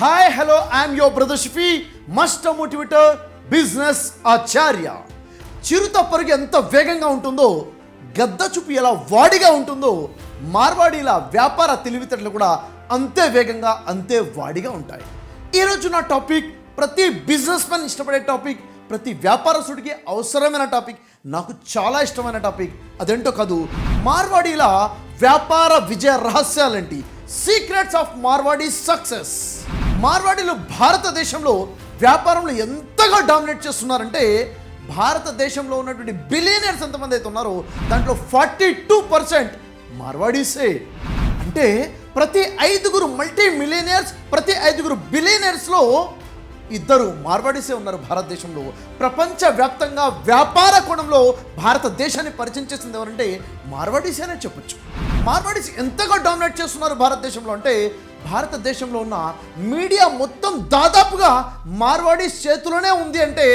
Hi hello I'm your brother Shafi master motivator business Acharya. చిరుత పరుగు ఎంత వేగంగా ఉంటుందో, గద్ద చూపు ఎలా వాడిగా ఉంటుందో, మార్వాడీల వ్యాపార తెలివితేటలు కూడా అంతే వేగంగా అంతే వాడిగా ఉంటాయి. ఈరోజు నా టాపిక్ ప్రతి బిజినెస్ మ్యాన్ ఇష్టపడే టాపిక్, ప్రతి వ్యాపారస్తుడికి అవసరమైన టాపిక్, నాకు చాలా ఇష్టమైన టాపిక్. అదేంటో కాదు, మార్వాడీల వ్యాపార విజయ రహస్యాలేంటి, సీక్రెట్స్ ఆఫ్ మార్వాడీ సక్సెస్. మార్వాడీలు భారతదేశంలో వ్యాపారంలో ఎంతగా డామినేట్ చేస్తున్నారంటే, భారతదేశంలో ఉన్నటువంటి బిలియనర్స్ ఎంతమంది అయితే ఉన్నారో దాంట్లో 42% మార్వాడీసే. అంటే ప్రతి 5 మల్టీ మిలియనర్స్, ప్రతి 5 బిలియనర్స్లో 2 మార్వాడీసే ఉన్నారు భారతదేశంలో. ప్రపంచవ్యాప్తంగా వ్యాపార కోణంలో భారతదేశాన్ని పరిచయం చేసింది ఎవరంటే మార్వాడీసే అనే చెప్పొచ్చు. మార్వాడీస్ ఎంతగా డామినేట్ చేస్తున్నారు భారతదేశంలో అంటే, భారతదేశంలో ఉన్న మీడియా మొత్తం దాదాపుగా మార్వాడీస్ చేతిలోనే ఉంది అంటే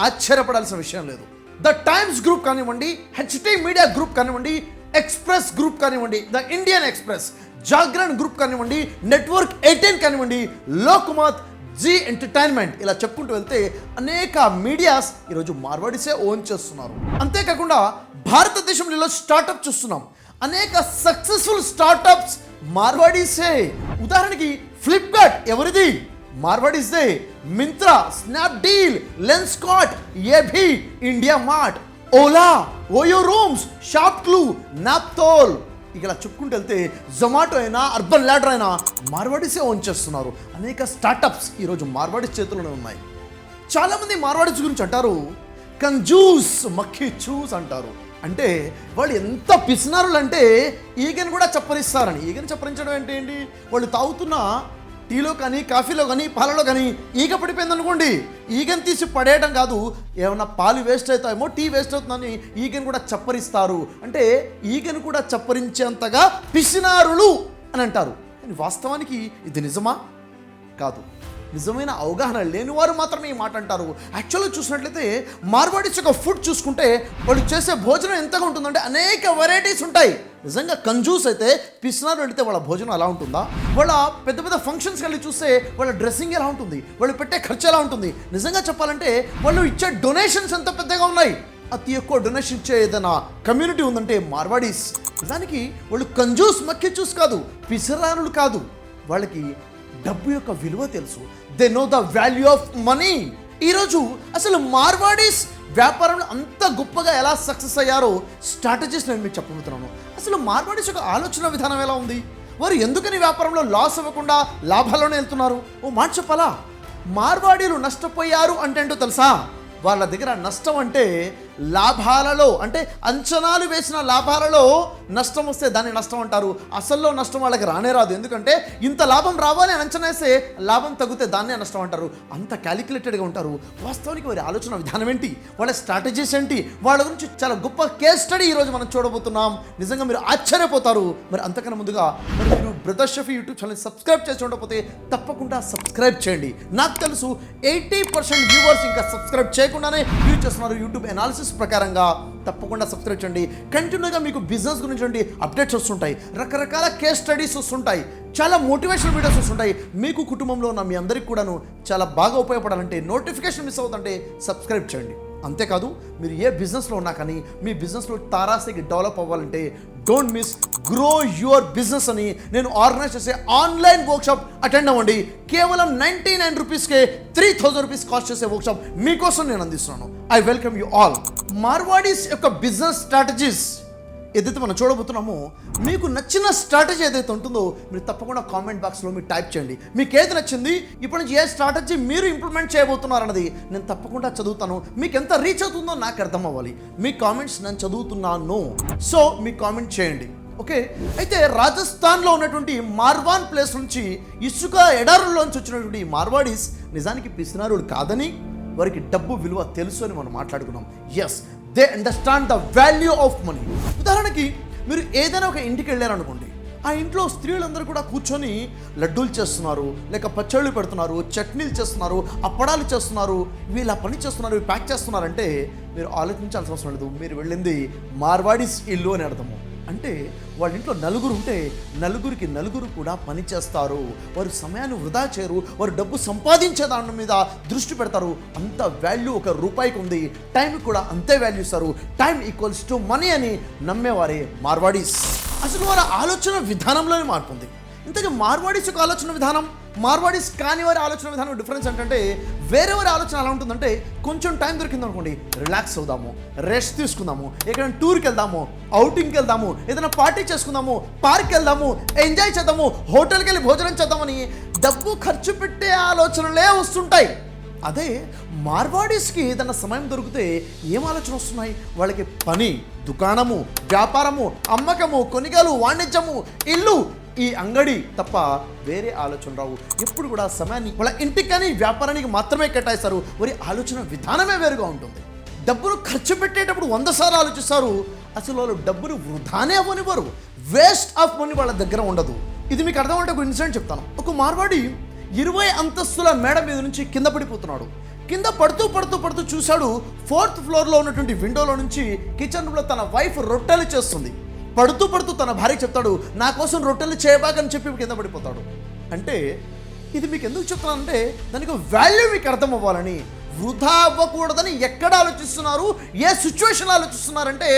ఆశ్చర్యపడాల్సిన విషయం లేదు. ద టైమ్స్ గ్రూప్ కానివ్వండి, హెచ్టీ మీడియా గ్రూప్ కానివ్వండి, ఎక్స్ప్రెస్ గ్రూప్ కానివ్వండి, the Indian express, Sjögren group కానివ్వండి, నెట్వర్క్ 18 కానివ్వండి, లోక్మత్, జీ ఎంటర్టైన్మెంట్, ఇలా చెప్పుకుంటూ వెళ్తే అనేక మీడియాస్ ఈరోజు మార్వాడీసే ఓన్ చేస్తున్నారు. అంతేకాకుండా భారతదేశంలో ఇలా స్టార్టప్ చూస్తున్నాం. అనేక సక్సెస్ఫుల్ స్టార్టప్స్ మార్వాడీసే. ఉదాహరణకి ఫ్లిప్కార్ట్ ఎవరిది? మార్వాడీస్దే. మింత్రా, స్నాప్డీల్, లెన్స్కార్ట్, ఏభీ, India Mart, Ola, OYO Rooms, ShopClues, Naaptol, ఇలా చెప్పుకుంటూ వెళ్తే జొమాటో అయినా, అర్బన్ ల్యాడర్ అయినా మార్వాడీసే ఓన్ చేస్తున్నారు. అనేక స్టార్టప్స్ ఈరోజు మార్వాడీస్ చేతుల్లోనే ఉన్నాయి. చాలామంది మార్వాడీస్ గురించి అంటారు కంజూస్, మక్ఖీ చూస్ అంటారు. అంటే వాళ్ళు ఎంత పిసినారులు అంటే ఈగను కూడా చప్పరిస్తారని. ఈగను చప్పరించడం ఏంటి? వాళ్ళు తాగుతున్న టీలో కానీ, కాఫీలో కానీ, పాలలో కానీ ఈగ పడిపోయింది అనుకోండి, ఈగను తీసి పడేయడం కాదు, ఏమన్నా పాలు వేస్ట్ అవుతాయేమో, టీ వేస్ట్ అవుతుందని ఈగను కూడా చప్పరిస్తారు. అంటే ఈగను కూడా చప్పరించేంతగా పిసినారులు అని అంటారు. కానీ వాస్తవానికి ఇది నిజమా? కాదు. నిజమైన అవగాహన లేనివారు మాత్రమే ఈ మాట అంటారు. యాక్చువల్గా చూసినట్లయితే మార్వాడీస్ యొక్క ఫుడ్ చూసుకుంటే వాళ్ళు చేసే భోజనం ఎంతగా ఉంటుందంటే అనేక వెరైటీస్ ఉంటాయి. నిజంగా కంజూస్ అయితే, పిసినారు వెళితే వాళ్ళ భోజనం ఎలా ఉంటుందా? వాళ్ళ పెద్ద పెద్ద ఫంక్షన్స్కి వెళ్ళి చూస్తే వాళ్ళ డ్రెస్సింగ్ ఎలా ఉంటుంది, వాళ్ళు పెట్టే ఖర్చు ఎలా ఉంటుంది? నిజంగా చెప్పాలంటే వాళ్ళు ఇచ్చే డొనేషన్స్ ఎంత పెద్దగా ఉన్నాయి. అతి ఎక్కువ డొనేషన్ ఇచ్చే ఏదైనా కమ్యూనిటీ ఉందంటే మార్వాడీస్. దానికి వాళ్ళు కంజూస్, మక్కి చూస్ కాదు, పిసినారులు కాదు. వాళ్ళకి డబ్బు యొక్క విలువ తెలుసు. They know the value of money. ఈరోజు అసలు మార్వాడీస్ వ్యాపారంలో అంత గొప్పగా ఎలా సక్సెస్ అయ్యారో స్ట్రాటజీస్ నేను మీకు చెప్పబోతున్నాను. అసలు మార్వాడీస్ యొక్క ఆలోచన విధానం ఎలా ఉంది? వారు ఎందుకని వ్యాపారంలో లాస్ అవ్వకుండా లాభాల్లోనే వెళ్తున్నారు? ఓ మాట చెప్పాలా, మార్వాడీలు నష్టపోయారు అంటే ఏంటో తెలుసా? వాళ్ళ దగ్గర నష్టం అంటే లాభాలలో, అంటే అంచనాలు వేసిన లాభాలలో నష్టం వస్తే దాన్ని నష్టం అంటారు. అసల్లో నష్టం వాళ్ళకి రానే రాదు. ఎందుకంటే ఇంత లాభం రావాలి అని అంచనా వేస్తే లాభం తగ్గితే దాన్నే నష్టం అంటారు. అంత క్యాలిక్యులేటెడ్గా ఉంటారు. వాస్తవానికి వారి ఆలోచన విధానం ఏంటి, వాళ్ళ స్ట్రాటజీస్ ఏంటి, వాళ్ళ గురించి చాలా గొప్ప కేస్ స్టడీ ఈరోజు మనం చూడబోతున్నాం. నిజంగా మీరు ఆశ్చర్యపోతారు. మరి అంతకన్నా ముందుగా మీరు brother Shafi YouTube channel subscribe చేసి ఉండకపోతే తప్పకుండా సబ్స్క్రైబ్ చేయండి. నాకు తెలుసు 80% వ్యూవర్స్ ఇంకా సబ్స్క్రైబ్ చేయకుండానే వ్యూ చేస్తున్నారు. యూట్యూబ్ అనాలిసిస్ ప్రకారంగా తప్పకుండా సబ్స్క్రైబ్ చేయండి. కంటిన్యూగా మీకు బిజినెస్ గురించి అప్డేట్స్ వస్తుంటాయి, రకరకాల కేస్ స్టడీస్ వస్తుంటాయి, చాలా మోటివేషనల్ వీడియోస్ వస్తుంటాయి. మీకు కుటుంబంలో ఉన్న మీ అందరికీ కూడాను చాలా బాగా ఉపయోగపడాలంటే, నోటిఫికేషన్ మిస్ అవుతుంటే సబ్స్క్రైబ్ చేయండి. అంతేకాదు, మీరు ఏ బిజినెస్లో ఉన్నా కానీ మీ బిజినెస్లో తారాస్థాయికి డెవలప్ అవ్వాలంటే don't miss grow your business అని నేను ఆర్గనైజ్ చేసే ఆన్లైన్ వర్క్షాప్ అటెండ్ అవ్వండి. కేవలం 99 రూపీస్కే 3000 రూపీస్ కాస్ట్ చేసే వర్క్షాప్ మీకోసం నేను అందిస్తున్నాను. I welcome you all. Marwadis యొక్క బిజినెస్ స్ట్రాటజీస్ ఏదైతే మనం చూడబోతున్నామో, మీకు నచ్చిన స్ట్రాటజీ ఏదైతే ఉంటుందో మీరు తప్పకుండా కామెంట్ బాక్స్లో మీరు టైప్ చేయండి. మీకు ఏది నచ్చింది, ఇప్పటి నుంచి ఏ స్ట్రాటజీ మీరు ఇంప్లిమెంట్ చేయబోతున్నారు అన్నది నేను తప్పకుండా చదువుతాను. మీకు ఎంత రీచ్ అవుతుందో నాకు అర్థం అవ్వాలి. మీ కామెంట్స్ నేను చదువుతున్నాను, సో మీ కామెంట్ చేయండి. ఓకే, అయితే రాజస్థాన్లో ఉన్నటువంటి మార్వాన్ ప్లేస్ నుంచి ఇసుక ఎడారుల్లోంచి వచ్చినటువంటి మార్వాడీస్ నిజానికి పిసినారులు కాదని, వారికి డబ్బు విలువ తెలుసు అని మనం మాట్లాడుకున్నాం. Yes, they understand the value of money. ఉదాహరణకి మీరు ఏదైనా ఒక ఇంటికి వెళ్ళారనుకోండి, ఆ ఇంట్లో స్త్రీలందరూ కూడా కూర్చొని లడ్డూలు చేస్తున్నారు, లేక పచ్చళ్ళు పెడుతున్నారు, చట్నీలు చేస్తున్నారు, అప్పడాలు చేస్తున్నారు, వీళ్ళ పని చేస్తున్నారు, ప్యాక్ చేస్తున్నారంటే మీరు ఆలోచించాల్సిన అవసరం లేదు. మీరు వెళ్ళింది మార్వాడీస్ ఇల్లు అని అర్థము. అంటే వాళ్ళ ఇంట్లో నలుగురు ఉంటే నలుగురికి నలుగురు కూడా పని చేస్తారు. వారు సమయాన్ని వృధా చేయరు, వారు డబ్బు సంపాదించే దాని మీద దృష్టి పెడతారు. అంత వాల్యూ ఒక రూపాయికి ఉంది, టైంకి కూడా అంతే వాల్యూ ఇస్తారు. టైం ఈక్వల్స్ టు మనీ అని నమ్మేవారే మార్వాడీస్. అసలు వారి ఆలోచన విధానంలోనే మార్పు ఉంది. ఇంతకీ మార్వాడీస్ యొక్క ఆలోచన విధానం, మార్వాడీస్ కాని వారి ఆలోచన విధానం డిఫరెన్స్ ఏంటంటే, వేరే వారి ఆలోచన ఎలా ఉంటుందంటే, కొంచెం టైం దొరికింది అనుకోండి, రిలాక్స్ అవుదాము, రెస్ట్ తీసుకుందాము, ఎక్కడైనా టూర్కి వెళ్దాము, అవుటింగ్కి వెళ్దాము, ఏదైనా పార్టీ చేసుకుందాము, పార్క్కి వెళ్దాము, ఎంజాయ్ చేద్దాము, హోటల్కి వెళ్ళి భోజనం చేద్దామని డబ్బు ఖర్చు పెట్టే ఆలోచనలే వస్తుంటాయి. అదే మార్వాడీస్కి ఏదైనా సమయం దొరికితే ఏం ఆలోచన వస్తున్నాయి? వాళ్ళకి పని, దుకాణము, వ్యాపారము, అమ్మకము, కొనుగోలు, వాణిజ్యము, ఇల్లు, ఈ అంగడి తప్ప వేరే ఆలోచన రావు. ఎప్పుడు కూడా సమయాన్ని వాళ్ళ ఇంటికి కానీ వ్యాపారానికి మాత్రమే కేటాయిస్తారు. వారి ఆలోచన విధానమే వేరుగా ఉంటుంది. డబ్బును ఖర్చు పెట్టేటప్పుడు 100 సార్లు ఆలోచిస్తారు. అసలు వాళ్ళు డబ్బును వృధానే అవ్వనివ్వరు. వేస్ట్ ఆఫ్ మనీ వాళ్ళ దగ్గర ఉండదు. ఇది మీకు అర్థం అంటే ఒక ఇన్సిడెంట్ చెప్తాను. ఒక మార్వాడి 20 అంతస్తుల మేడ మీద నుంచి కింద పడిపోతున్నాడు. కింద పడుతూ పడుతూ పడుతూ చూశాడు, 4th ఫ్లోర్లో ఉన్నటువంటి విండోలో నుంచి కిచెన్ రూమ్లో తన వైఫ్ రొట్టెలు చేస్తుంది. పడుతూ పడుతూ తన భార్యకి చెప్తాడు, నా కోసం రొట్టెలు చేయబాకని చెప్పి కింద పడిపోతాడు. అంటే ఇది మీకు ఎందుకు చెప్తానంటే, దానికి వాల్యూ మీకు అర్థం అవ్వాలని. వృధా అవ్వకూడదని ఎక్కడ ఆలోచిస్తున్నారు, ఏ సిచ్యువేషన్లో ఆలోచిస్తున్నారంటే,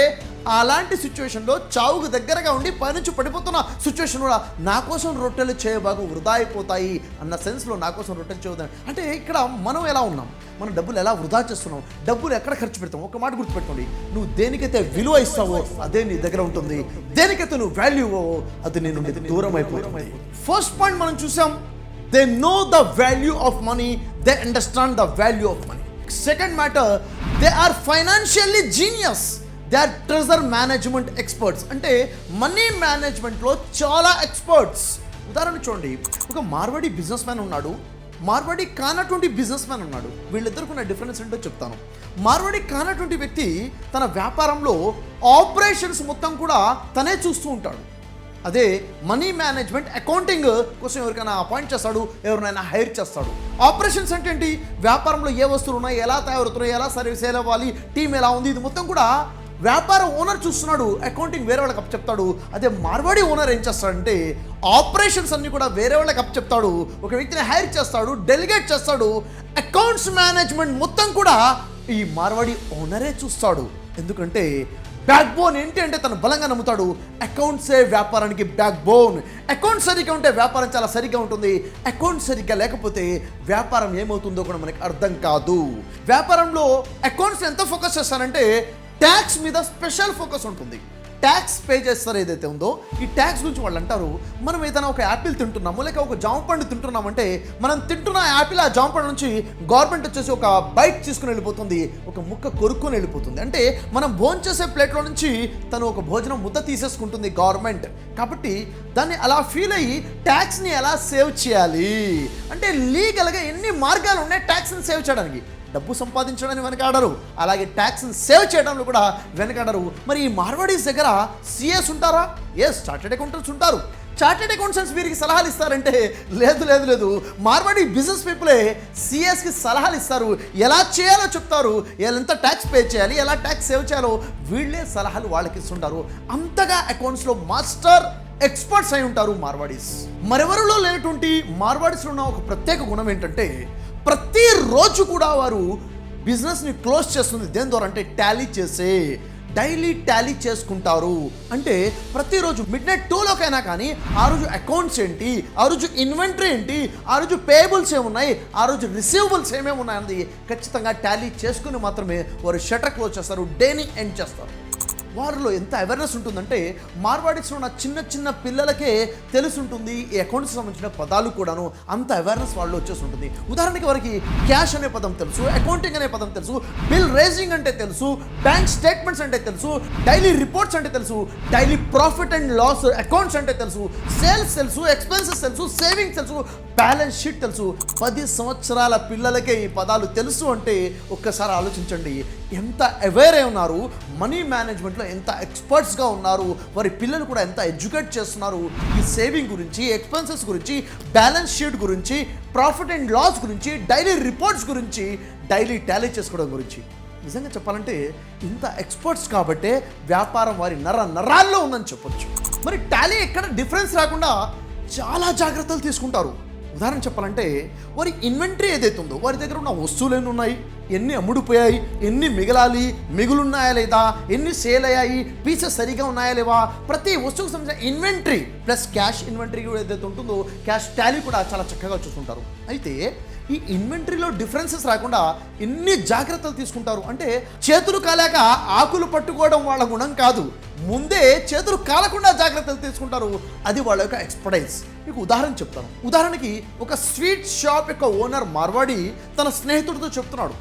అలాంటి సిచ్యువేషన్లో చావుకు దగ్గరగా ఉండి పైనుంచి పడిపోతున్న సిచ్యువేషన్ కూడా నా కోసం రొట్టెలు చేయబాకు, వృధా అయిపోతాయి అన్న సెన్స్లో నా కోసం రొట్టెలు చేయవద్దని. అంటే ఇక్కడ మనం ఎలా ఉన్నాం, మన డబ్బులు ఎలా వృధా చేస్తున్నాం, డబ్బులు ఎక్కడ ఖర్చు పెడతాం. ఒక మాట గుర్తుపెట్టుకోండి, నువ్వు దేనికైతే విలువ ఇస్తావో అదే నీ దగ్గర ఉంటుంది, దేనికైతే నువ్వు వాల్యూ ఇవ్వవో అది నీ నుండి దూరం అయిపోతుంది. ఫస్ట్ పాయింట్ మనం చూసాం, they know the value of money, they understand the value of money. Second matter, they are financially genius, they are treasure management experts. అంటే మనీ మేనేజ్మెంట్లో చాలా ఎక్స్పర్ట్స్. ఉదాహరణ చూడండి, ఒక మార్వాడి బిజినెస్ మ్యాన్ ఉన్నాడు, మార్వాడి కానటువంటి బిజినెస్ మ్యాన్ ఉన్నాడు. వీళ్ళిద్దరికి ఉన్న డిఫరెన్స్ ఏంటో చెప్తాను. మార్వాడి కానటువంటి వ్యక్తి తన వ్యాపారంలో ఆపరేషన్స్ మొత్తం కూడా తనే చూస్తూ ఉంటాడు. అదే మనీ మేనేజ్మెంట్, అకౌంటింగ్ కోసం ఎవరికైనా అపాయింట్ చేస్తాడు, ఎవరినైనా హైర్ చేస్తాడు. ఆపరేషన్స్ అంటే ఏంటి, వ్యాపారంలో ఏ వస్తువులు ఉన్నాయి, ఎలా తయారవుతున్నాయి, ఎలా సర్వీస్ ఎలా అవ్వాలి, టీం ఎలా ఉంది, ఇది మొత్తం కూడా వ్యాపార ఓనర్ చూస్తున్నాడు. అకౌంటింగ్ వేరే వాళ్ళకి అప్ చెప్తాడు. అదే మార్వాడి ఓనర్ ఏం చేస్తాడంటే, ఆపరేషన్స్ అన్ని కూడా వేరే వాళ్ళకి అప్ చెప్తాడు. ఒక వ్యక్తిని హైర్ చేస్తాడు, డెలిగేట్ చేస్తాడు. అకౌంట్స్ మేనేజ్మెంట్ మొత్తం కూడా ఈ మార్వాడి ఓనరే చూస్తాడు. ఎందుకంటే బ్యాక్ బోన్ ఏంటి అంటే తను బలంగా నమ్ముతాడు, అకౌంట్సే వ్యాపారానికి బ్యాక్ బోన్. అకౌంట్ సరిగ్గా ఉంటే వ్యాపారం చాలా సరిగ్గా ఉంటుంది. అకౌంట్ సరిగ్గా లేకపోతే వ్యాపారం ఏమవుతుందో కూడా మనకి అర్థం కాదు. వ్యాపారంలో అకౌంట్స్ ఎంత ఫోకస్ చేస్తారంటే, ట్యాక్స్ మీద స్పెషల్ ఫోకస్ ఉంటుంది. ట్యాక్స్ పే చేస్తారు ఏదైతే ఉందో, ఈ ట్యాక్స్ గురించి వాళ్ళు అంటారు, మనం ఏదైనా ఒక యాపిల్ తింటున్నాము లేక ఒక జామ పండు తింటున్నామంటే, మనం తింటున్న యాపిల్ ఆ జామ పండు నుంచి గవర్నమెంట్ వచ్చేసి ఒక బైట్ తీసుకుని వెళ్ళిపోతుంది, ఒక ముక్క కొరుక్కొని వెళ్ళిపోతుంది. అంటే మనం భోజనం చేసే ప్లేట్లో నుంచి తను ఒక భోజనం ముద్ద తీసేసుకుంటుంది గవర్నమెంట్. కాబట్టి దాన్ని అలా ఫీల్ అయ్యి ట్యాక్స్ని ఎలా సేవ్ చేయాలి అంటే, లీగల్గా ఎన్ని మార్గాలు ఉన్నాయి ట్యాక్స్ని సేవ్ చేయడానికి. డబ్బు సంపాదించడానికి వెనకాడరు, అలాగే ట్యాక్స్ని సేవ్ చేయడంలో కూడా వెనకాడరు. మరి ఈ మార్వాడీస్ దగ్గర సిఎస్ ఉంటారా? ఎస్, చార్టెడ్ అకౌంటెంట్స్ ఉంటారు. చార్టెడ్ అకౌంటెంట్స్ వీరికి సలహాలు ఇస్తారంటే, లేదు లేదు లేదు, మార్వాడి బిజినెస్ పీపులే సిఎస్కి సలహాలు ఇస్తారు. ఎలా చేయాలో చెప్తారు, ఎంత ట్యాక్స్ పే చేయాలి, ఎలా ట్యాక్స్ సేవ్ చేయాలో వీళ్ళే సలహాలు వాళ్ళకి ఇస్తుంటారు. అంతగా అకౌంట్స్లో మాస్టర్ ఎక్స్పర్ట్స్ అయి ఉంటారు మార్వాడీస్. మరెవరిలో లేనటువంటి మార్వాడీస్లో ఉన్న ఒక ప్రత్యేక గుణం ఏంటంటే, ప్రతిరోజు కూడా వారు బిజినెస్ని క్లోజ్ చేస్తుంది దేని ద్వారా అంటే, టాలీ చేసే, డైలీ టాలీ చేసుకుంటారు. అంటే ప్రతిరోజు మిడ్నైట్ 2లోకైనా కానీ ఆ రోజు అకౌంట్స్ ఏంటి, ఆ రోజు ఇన్వెంటరీ ఏంటి, ఆ రోజు పేయబుల్స్ ఏమున్నాయి, ఆ రోజు రిసీవబుల్స్ ఏమేమి ఉన్నాయన్నది ఖచ్చితంగా టాలీ చేసుకుని మాత్రమే వారు షట్టర్ క్లోజ్ చేస్తారు, డేని ఎండ్ చేస్తారు. వారిలో ఎంత అవేర్నెస్ ఉంటుందంటే, మార్వాడీస్లో ఉన్న చిన్న చిన్న పిల్లలకే తెలుసుంటుంది ఈ అకౌంట్స్ సంబంధించిన పదాలు కూడాను. అంత అవేర్నెస్ వాళ్ళు వచ్చేసి ఉంటుంది. ఉదాహరణకి వారికి క్యాష్ అనే పదం తెలుసు, అకౌంటింగ్ అనే పదం తెలుసు, బిల్ రేజింగ్ అంటే తెలుసు, బ్యాంక్ స్టేట్మెంట్స్ అంటే తెలుసు, డైలీ రిపోర్ట్స్ అంటే తెలుసు, daily profit and loss accounts అంటే తెలుసు, సేల్స్ తెలుసు, ఎక్స్పెన్సెస్ తెలుసు, సేవింగ్స్ తెలుసు, బ్యాలెన్స్ షీట్ తెలుసు. 10 సంవత్సరాల పిల్లలకే ఈ పదాలు తెలుసు అంటే ఒక్కసారి ఆలోచించండి, ఎంత అవేర్ అయి ఉన్నారు, మనీ మేనేజ్మెంట్లో ఎంత ఎక్స్పర్ట్స్గా ఉన్నారు, వారి పిల్లలు కూడా ఎంత ఎడ్యుకేట్ చేస్తున్నారు ఈ సేవింగ్ గురించి, ఎక్స్పెన్సెస్ గురించి, బ్యాలెన్స్ షీట్ గురించి, ప్రాఫిట్ అండ్ లాస్ గురించి, డైలీ రిపోర్ట్స్ గురించి, డైలీ టాలీ చేసుకోవడం గురించి. నిజంగా చెప్పాలంటే ఇంత ఎక్స్పర్ట్స్ కాబట్టే వ్యాపారం వారి నరాల్లో ఉందని చెప్పొచ్చు. మరి టాలీ ఎక్కడ డిఫరెన్స్ రాకుండా చాలా జాగ్రత్తలు తీసుకుంటారు. ఉదాహరణ చెప్పాలంటే వారి ఇన్వెంటరీ ఏదైతే ఉందో, వారి దగ్గర ఉన్న వస్తువులు ఎన్ని ఉన్నాయి, ఎన్ని అమ్ముడుపోయాయి, ఎన్ని మిగలాలి, మిగులున్నాయా లేదా, ఎన్ని సేల్ అయ్యాయి, పీసెస్ సరిగా ఉన్నాయా లేవా, ప్రతి వస్తువుకు సంబంధించిన ఇన్వెంటరీ ప్లస్ క్యాష్ ఇన్వెంటరీ కూడా ఏదైతే ఉంటుందో క్యాష్ టాలీ కూడా చాలా చక్కగా చూసుకుంటారు. అయితే ఈ ఇన్వెంటరీలో డిఫరెన్సెస్ రాకుండా ఎన్ని జాగ్రత్తలు తీసుకుంటారు అంటే, చేతులు కాలాక ఆకులు పట్టుకోవడం వాళ్ళ గుణం కాదు, ముందే చేతులు కాలకుండా జాగ్రత్తలు తీసుకుంటారు. అది వాళ్ళ యొక్క ఎక్స్పర్టైజ్. మీకు ఉదాహరణ చెప్తాను. ఉదాహరణకి ఒక స్వీట్ షాప్ యొక్క ఓనర్ మార్వాడి తన స్నేహితుడితో చెప్తున్నాడు,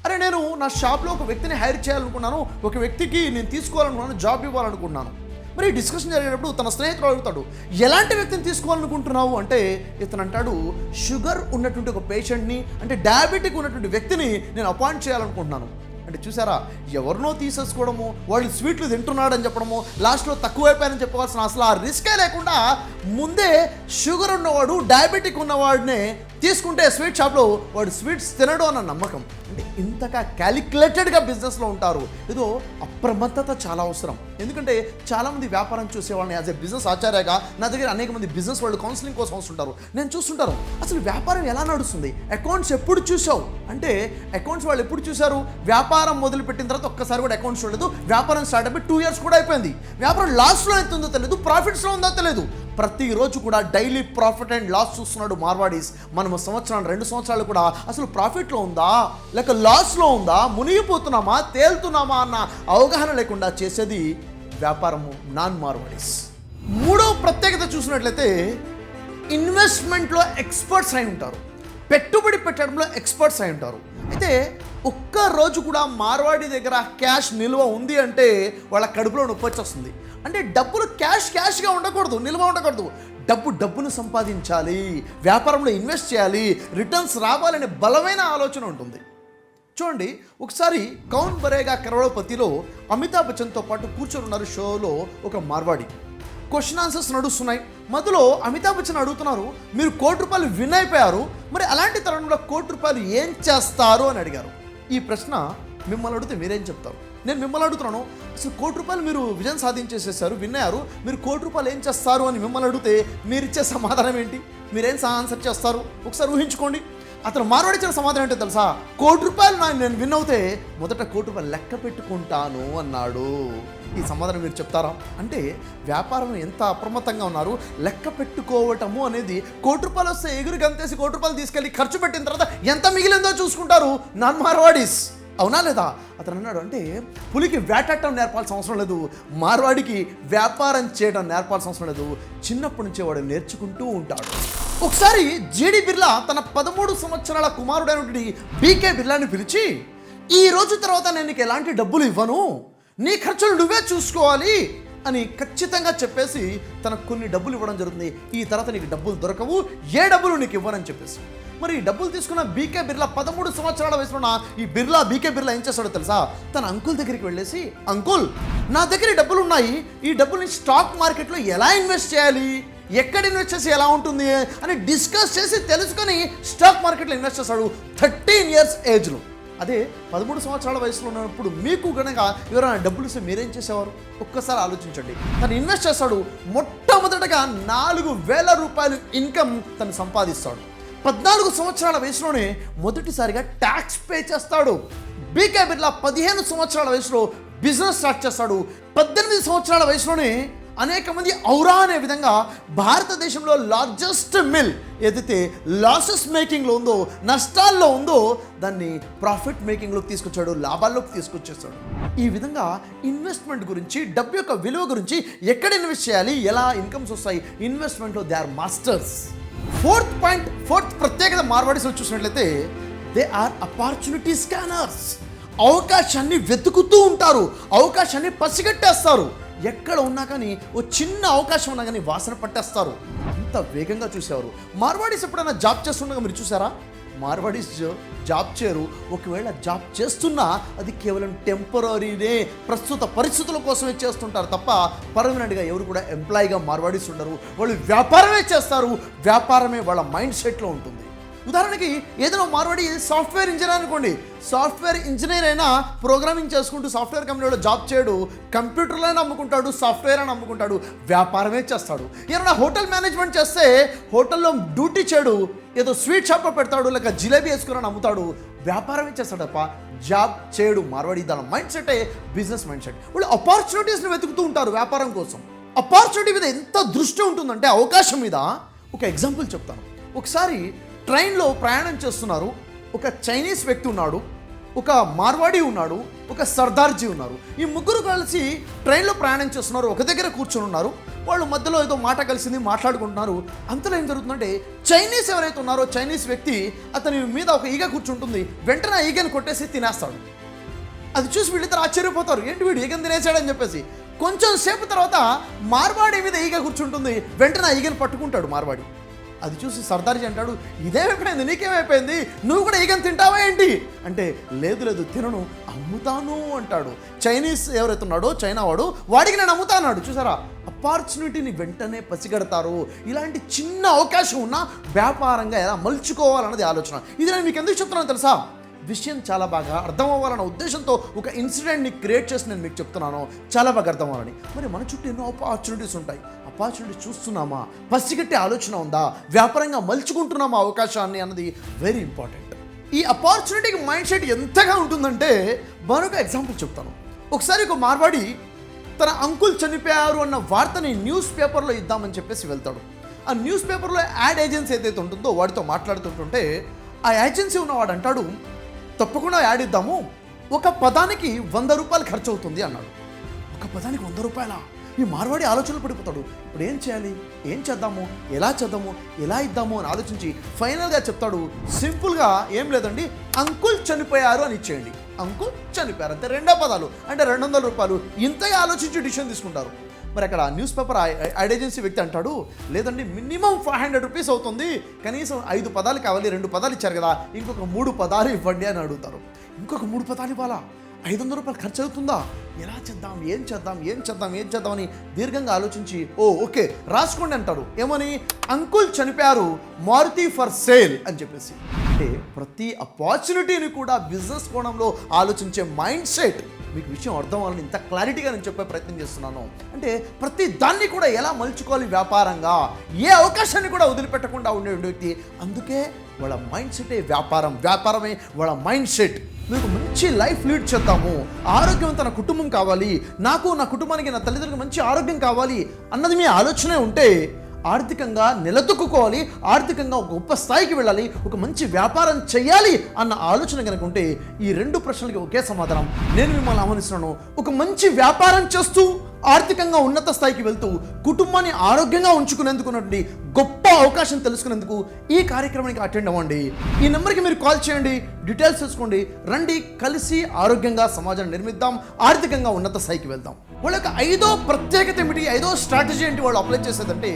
అరే నేను నా షాప్లో ఒక వ్యక్తిని హైర్ చేయాలనుకున్నాను, ఒక వ్యక్తికి నేను తీసుకోవాలనుకున్నాను, జాబ్ ఇవ్వాలనుకున్నాను. మరి డిస్కషన్ జరిగేటప్పుడు తన స్నేహితుడు అడుగుతాడు, ఎలాంటి వ్యక్తిని తీసుకోవాలనుకుంటున్నావు అంటే, ఇతను అంటాడు, షుగర్ ఉన్నటువంటి ఒక పేషెంట్ని, అంటే డయాబెటిక్ ఉన్నటువంటి వ్యక్తిని నేను అపాయింట్ చేయాలనుకుంటున్నాను. అంటే చూసారా, ఎవరినో తీసేసుకోవడము, వాళ్ళు స్వీట్లు తింటున్నాడని చెప్పడము, లాస్ట్లో తక్కువైపోయారని చెప్పవలసిన అసలు ఆ రిస్కే లేకుండా ముందే షుగర్ ఉన్నవాడు, డయాబెటిక్ ఉన్నవాడినే తీసుకుంటే స్వీట్ షాప్లో వాడు స్వీట్స్ తినడు అన్న నమ్మకం. అంటే ఇంతగా క్యాలిక్యులేటెడ్గా బిజినెస్లో ఉంటారు. ఏదో అప్రమత్తత చాలా అవసరం. ఎందుకంటే చాలామంది వ్యాపారం చూసే వాళ్ళని యాజ్ ఏ బిజినెస్ ఆచార్యగా నా దగ్గర అనేక మంది బిజినెస్ వాళ్ళు కౌన్సిలింగ్ కోసం వస్తుంటారు. నేను చూస్తుంటారు, అసలు వ్యాపారం ఎలా నడుస్తుంది, అకౌంట్స్ ఎప్పుడు చూసావు అంటే, అకౌంట్స్ వాళ్ళు ఎప్పుడు చూశారు, వ్యాపారం మొదలుపెట్టిన తర్వాత ఒక్కసారి కూడా అకౌంట్స్ చూడలేదు, వ్యాపారం స్టార్ట్ అయిపోయి 2 years కూడా అయిపోయింది, వ్యాపారం లాస్లో ఎంత ఉందో తెలియదు, ప్రాఫిట్స్లో ఉందో తెలియదు, ప్రతిరోజు కూడా డైలీ ప్రాఫిట్ అండ్ లాస్ చూస్తున్నాడు మార్వాడీస్. మనము సంవత్సరాలు 2 సంవత్సరాలు కూడా అసలు ప్రాఫిట్లో ఉందా లేక లాస్లో ఉందా, మునిగిపోతున్నామా తేలుతున్నామా అన్న అవగాహన లేకుండా చేసేది వ్యాపారము నాన్ మార్వాడీస్. మూడవ ప్రత్యేకత చూసినట్లయితే ఇన్వెస్ట్మెంట్లో ఎక్స్పర్ట్స్ అయి ఉంటారు, పెట్టుబడి పెట్టడంలో ఎక్స్పర్ట్స్ అయి ఉంటారు. అయితే ఒక్క రోజు కూడా మార్వాడి దగ్గర క్యాష్ నిల్వ ఉంది అంటే వాళ్ళ కడుపులో నొప్పి వచ్చేస్తుంది. అంటే డబ్బులు క్యాష్గా ఉండకూడదు, నిల్వ ఉండకూడదు, డబ్బును సంపాదించాలి, వ్యాపారంలో ఇన్వెస్ట్ చేయాలి, రిటర్న్స్ రావాలనే బలమైన ఆలోచన ఉంటుంది. చూడండి, ఒకసారి కౌన్ బరేగా కరోడపతిలో అమితాబ్ బచ్చన్తో పాటు కూర్చొని ఉన్నారు షోలో ఒక మార్వాడి. క్వశ్చన్ ఆన్సర్స్ నడుస్తున్నాయి. మధ్యలో అమితాబ్ బచ్చన్ అడుగుతున్నారు, మీరు ₹1,00,00,000 విన్ అయిపోయారు, మరి అలాంటి తరుణంలో ₹1,00,00,000 ఏం చేస్తారు అని అడిగారు. ఈ ప్రశ్న మిమ్మల్ని అడిగితే మీరేం చెప్తారు? నేను మిమ్మల్ని అడుగుతున్నాను, అసలు ₹1,00,00,000 మీరు విజయం సాధించేసేసారు, విన్నారు, మీరు ₹1,00,00,000 ఏం చేస్తారు అని మిమ్మల్ని అడిగితే మీరిచ్చే సమాధానం ఏంటి, మీరేం ఆన్సర్ చేస్తారు? ఒకసారి ఊహించుకోండి. అతను మార్వాడిచ్చిన సమాధానం ఏంటో తెలుసా? ₹1,00,00,000 నేను విన్ అవుతే మొదట ₹1,00,00,000 లెక్క పెట్టుకుంటాను అన్నాడు. ఈ సమాధానం మీరు చెప్తారా? అంటే వ్యాపారం ఎంత అప్రమత్తంగా ఉన్నారు, లెక్క పెట్టుకోవటము అనేది. ₹1,00,00,000 వస్తే ఎగురు గంతేసి ₹1,00,00,000 తీసుకెళ్ళి ఖర్చు పెట్టిన తర్వాత ఎంత మిగిలిందో చూసుకుంటారు నాన్ మార్వాడీస్. అవునా లేదా? అతను అన్నాడు, అంటే పులికి వేటాడటం నేర్పాల్సిన అవసరం లేదు, మార్వాడికి వ్యాపారం చేయడం నేర్పాల్సిన అవసరం లేదు, చిన్నప్పటి నుంచే వాడు నేర్చుకుంటూ ఉంటాడు. ఒకసారి జేడి బిర్లా తన 13 సంవత్సరాల కుమారుడైనటువంటి బీకే బిర్లాని పిలిచి, ఈ రోజు తర్వాత నేను నీకు ఎలాంటి డబ్బులు ఇవ్వను, నీ ఖర్చులు నువ్వే చూసుకోవాలి అని ఖచ్చితంగా చెప్పేసి తనకు కొన్ని డబ్బులు ఇవ్వడం జరుగుతుంది. ఈ తర్వాత నీకు డబ్బులు దొరకవు, ఏ డబ్బులు నీకు ఇవ్వనని చెప్పేసి. మరి డబ్బులు తీసుకున్న బీకే బిర్లా 13 సంవత్సరాల వయసులో ఈ బీకే బిర్లా ఏం చేస్తాడో తెలుసా? తన అంకుల్ దగ్గరికి వెళ్ళేసి, అంకుల్ నా దగ్గర ఈ డబ్బులు ఉన్నాయి, ఈ డబ్బుల్ని స్టాక్ మార్కెట్లో ఎలా ఇన్వెస్ట్ చేయాలి, ఎక్కడ ఇన్వెస్ట్ చేసి ఎలా ఉంటుంది అని డిస్కస్ చేసి తెలుసుకొని స్టాక్ మార్కెట్లో ఇన్వెస్ట్ చేస్తాడు 13 years ఏజ్లో. అదే 13 సంవత్సరాల వయసులో ఉన్నప్పుడు మీకు కనుక ఎవరైనా డబ్బులు ఇస్తే మీరేం చేసేవారు? ఒక్కసారి ఆలోచించండి. తను ఇన్వెస్ట్ చేస్తాడు, మొట్టమొదటగా ₹4,000 ఇన్కమ్ తను సంపాదిస్తాడు. 14 సంవత్సరాల వయసులోనే మొదటిసారిగా ట్యాక్స్ పే చేస్తాడు. బీకే బిర్లా 15 సంవత్సరాల వయసులో బిజినెస్ స్టార్ట్ చేస్తాడు. 18 సంవత్సరాల వయసులోనే అనేక మంది ఔరా అనే విధంగా భారతదేశంలో లార్జెస్ట్ మిల్ ఏదైతే లాసెస్ మేకింగ్లో ఉందో, నష్టాల్లో ఉందో, దాన్ని ప్రాఫిట్ మేకింగ్లోకి తీసుకొచ్చాడు, లాభాల్లోకి తీసుకొచ్చేస్తాడు. ఈ విధంగా ఇన్వెస్ట్మెంట్ గురించి, డబ్బు యొక్క విలువ గురించి, ఎక్కడ ఇన్వెస్ట్ చేయాలి, ఎలా ఇన్కమ్స్ వస్తాయి, ఇన్వెస్ట్మెంట్లో దే ఆర్ మాస్టర్స్. ఫోర్త్ ప్రత్యేకత మార్వాడీస్లో చూసినట్లయితే దే ఆర్ ఆపర్చునిటీ స్కానర్స్. అవకాశాన్ని వెతుకుతూ ఉంటారు, అవకాశాన్ని పసిగట్టేస్తారు. ఎక్కడ ఉన్నా కానీ ఓ చిన్న అవకాశం ఉన్నా కానీ వాసన పట్టేస్తారు. అంత వేగంగా చూసేవారు. మార్వాడీస్ ఎప్పుడైనా జాబ్ చేస్తుండగా మీరు చూసారా? మార్వాడీస్ జాబ్ చేయరు. ఒకవేళ జాబ్ చేస్తున్నా అది కేవలం టెంపరీనే, ప్రస్తుత పరిస్థితుల కోసమే చేస్తుంటారు తప్ప పర్మనెంట్గా ఎవరు కూడా ఎంప్లాయీగా మార్వాడీస్ ఉండరు. వాళ్ళు వ్యాపారమే చేస్తారు, వ్యాపారమే వాళ్ళ మైండ్ సెట్లో ఉంటుంది. ఉదాహరణకి ఏదైనా మార్వాడి సాఫ్ట్వేర్ ఇంజనీర్ అనుకోండి, సాఫ్ట్వేర్ ఇంజనీర్ అయినా ప్రోగ్రామింగ్ చేసుకుంటూ సాఫ్ట్వేర్ కంపెనీలో జాబ్ చేయడు, కంప్యూటర్లైనా అమ్ముకుంటాడు, సాఫ్ట్వేర్ అని అమ్ముకుంటాడు, వ్యాపారమే చేస్తాడు. ఏమైనా హోటల్ మేనేజ్మెంట్ చేస్తే హోటల్లో డ్యూటీ చేయడు, ఏదో స్వీట్ షాప్లో పెడతాడు, లేక జిలేబీ వేసుకుని అమ్ముతాడు, వ్యాపారమే చేస్తాడు తప్ప జాబ్ చేయడు. మార్వాడి దాని మైండ్ సెటే బిజినెస్ మైండ్ సెట్. వాళ్ళు ఆపర్చునిటీస్ని వెతుకుతూ ఉంటారు వ్యాపారం కోసం. ఆపర్చునిటీ మీద ఎంత దృష్టి ఉంటుందంటే అవకాశం మీద. ఒక ఎగ్జాంపుల్ చెప్తాను. ఒకసారి ట్రైన్లో ప్రయాణం చేస్తున్నారు. ఒక చైనీస్ వ్యక్తి ఉన్నాడు, ఒక మార్వాడి ఉన్నాడు, ఒక సర్దార్జీ ఉన్నారు. ఈ ముగ్గురు కలిసి ట్రైన్లో ప్రయాణం చేస్తున్నారు. ఒక దగ్గర కూర్చొని ఉన్నారు. వాళ్ళు మధ్యలో ఏదో మాట కలిసింది, మాట్లాడుకుంటున్నారు. అంతలో ఏం జరుగుతుందంటే చైనీస్ ఎవరైతే ఉన్నారో చైనీస్ వ్యక్తి అతని మీద ఒక ఈగ కూర్చుంటుంది. వెంటనే ఆ ఈగను కొట్టేసి తినేస్తాడు. అది చూసి వీళ్ళిద్దరు ఆశ్చర్యపోతారు, ఏంటి వీడు ఈగను తినేసాడని చెప్పేసి. కొంచెం సేపు తర్వాత మార్వాడి మీద ఈగ కూర్చుంటుంది. వెంటనే ఆ ఈగను పట్టుకుంటాడు మార్వాడి. అది చూసి సర్దార్జీ అంటాడు, ఇదేమైపోయింది, నీకేమైపోయింది, నువ్వు కూడా ఈగను తింటావా ఏంటి అంటే, లేదు లేదు తినను, అమ్ముతాను అంటాడు. చైనీస్ ఎవరైతే ఉన్నాడో చైనా వాడికి నేను అమ్ముతా అన్నాడు. చూసారా, ఆపర్చునిటీని వెంటనే పసిగడతారు. ఇలాంటి చిన్న అవకాశం ఉన్నా వ్యాపారంగా ఎలా మలుచుకోవాలన్నది ఆలోచన. ఇది నేను మీకు ఎందుకు చెప్తున్నాను తెలుసా? విషయం చాలా బాగా అర్థం అవ్వాలన్న ఉద్దేశంతో ఒక ఇన్సిడెంట్ని క్రియేట్ చేసి నేను మీకు చెప్తున్నాను, చాలా బాగా అర్థం అవ్వాలని. మరి మన చుట్టూ ఎన్నో ఆపర్చునిటీస్ ఉంటాయి. ఆపర్చునిటీ చూస్తున్నామా, పసిగట్టే ఆలోచన ఉందా, వ్యాపారంగా మలుచుకుంటున్నామా అవకాశాన్ని అన్నది వెరీ ఇంపార్టెంట్. ఈ ఆపర్చునిటీకి మైండ్ సెట్ ఎంతగా ఉంటుందంటే మరొక ఎగ్జాంపుల్ చెప్తాను. ఒకసారి ఒక మార్వాడి తన అంకుల్ చనిపోయారు అన్న వార్తని న్యూస్ పేపర్లో ఇద్దామని చెప్పేసి వెళ్తాడు. ఆ న్యూస్ పేపర్లో యాడ్ ఏజెన్సీ ఏదైతే ఉంటుందో వాడితో మాట్లాడుతుంటుంటే ఆ ఏజెన్సీ ఉన్నవాడు అంటాడు, తప్పకుండా యాడ్ ఇద్దాము, ఒక పదానికి 100 రూపాయలు ఖర్చు అవుతుంది అన్నాడు. ఒక పదానికి 100 రూపాయలా? ఈ మార్వాడి ఆలోచనలు పడిపోతాడు. ఇప్పుడు ఏం చేయాలి, ఏం చేద్దాము, ఎలా ఇద్దాము అని ఆలోచించి ఫైనల్గా చెప్తాడు, సింపుల్గా ఏం లేదండి, అంకుల్ చనిపోయారు అని ఇచ్చేయండి. అంకుల్ చనిపోయారు అంతే, 2 పదాలు అంటే 200 రూపాయలు. ఇంతగా ఆలోచించి డిసిషన్ తీసుకుంటారు. మరి అక్కడ న్యూస్ పేపర్ యాడ్ ఏజెన్సీ వ్యక్తి అంటాడు, లేదండి మినిమం 500 రూపీస్ అవుతుంది, కనీసం 5 పదాలు కావాలి, 2 పదాలు ఇచ్చారు కదా, ఇంకొక 3 పదాలు ఇవ్వండి అని అడుగుతారు. ఇంకొక 3 పదాలు ఇవ్వాలా, 500 రూపాయలు ఖర్చు అవుతుందా, ఎలా చేద్దాం, ఏం చేద్దాం అని దీర్ఘంగా ఆలోచించి ఓకే రాసుకోండి అంటారు. ఏమని? అంకుల్ చనిపోయారు, మారుతి ఫర్ సేల్ అని చెప్పేసి. అంటే ప్రతి ఆపర్చునిటీని కూడా బిజినెస్ కోణంలో ఆలోచించే మైండ్ సెట్. మీకు విషయం అర్థం అవ్వాలని ఇంత క్లారిటీగా నేను చెప్పే ప్రయత్నం చేస్తున్నాను. అంటే ప్రతి దాన్ని కూడా ఎలా మలుచుకోవాలి వ్యాపారంగా, ఏ అవకాశాన్ని కూడా వదిలిపెట్టకుండా ఉండే వ్యక్తి. అందుకే వాళ్ళ మైండ్ సెటే వ్యాపారమే వాళ్ళ మైండ్ సెట్. మీకు మంచి లైఫ్ లీడ్ చేద్దాము, ఆరోగ్యవంతమైన కుటుంబం కావాలి, నాకు నా కుటుంబానికి నా తల్లిదండ్రులకు మంచి ఆరోగ్యం కావాలి అన్నది మీ ఆలోచనే ఉంటే ఆర్థికంగా నిలదొక్కుకోవాలి, ఆర్థికంగా ఒక గొప్ప స్థాయికి వెళ్ళాలి, ఒక మంచి వ్యాపారం చేయాలి అన్న ఆలోచన కనుక ఉంటే ఈ 2 ప్రశ్నలకి ఒకే సమాధానం. నేను మిమ్మల్ని ఆహ్వానిస్తున్నాను, ఒక మంచి వ్యాపారం చేస్తూ ఆర్థికంగా ఉన్నత స్థాయికి వెళ్తూ కుటుంబాన్ని ఆరోగ్యంగా ఉంచుకునేందుకున్నటువంటి గొప్ప అవకాశం తెలుసుకునేందుకు ఈ కార్యక్రమానికి అటెండ్ అవ్వండి. ఈ నెంబర్కి మీరు కాల్ చేయండి, డీటెయిల్స్ తెలుసుకోండి, రండి, కలిసి ఆరోగ్యంగా సమాజాన్ని నిర్మిద్దాం, ఆర్థికంగా ఉన్నత స్థాయికి వెళ్దాం. వాళ్ళ యొక్క 5వ ప్రత్యేకత ఏమిటి, 5వ స్ట్రాటజీ ఏంటి వాళ్ళు అప్లై చేసేదంటే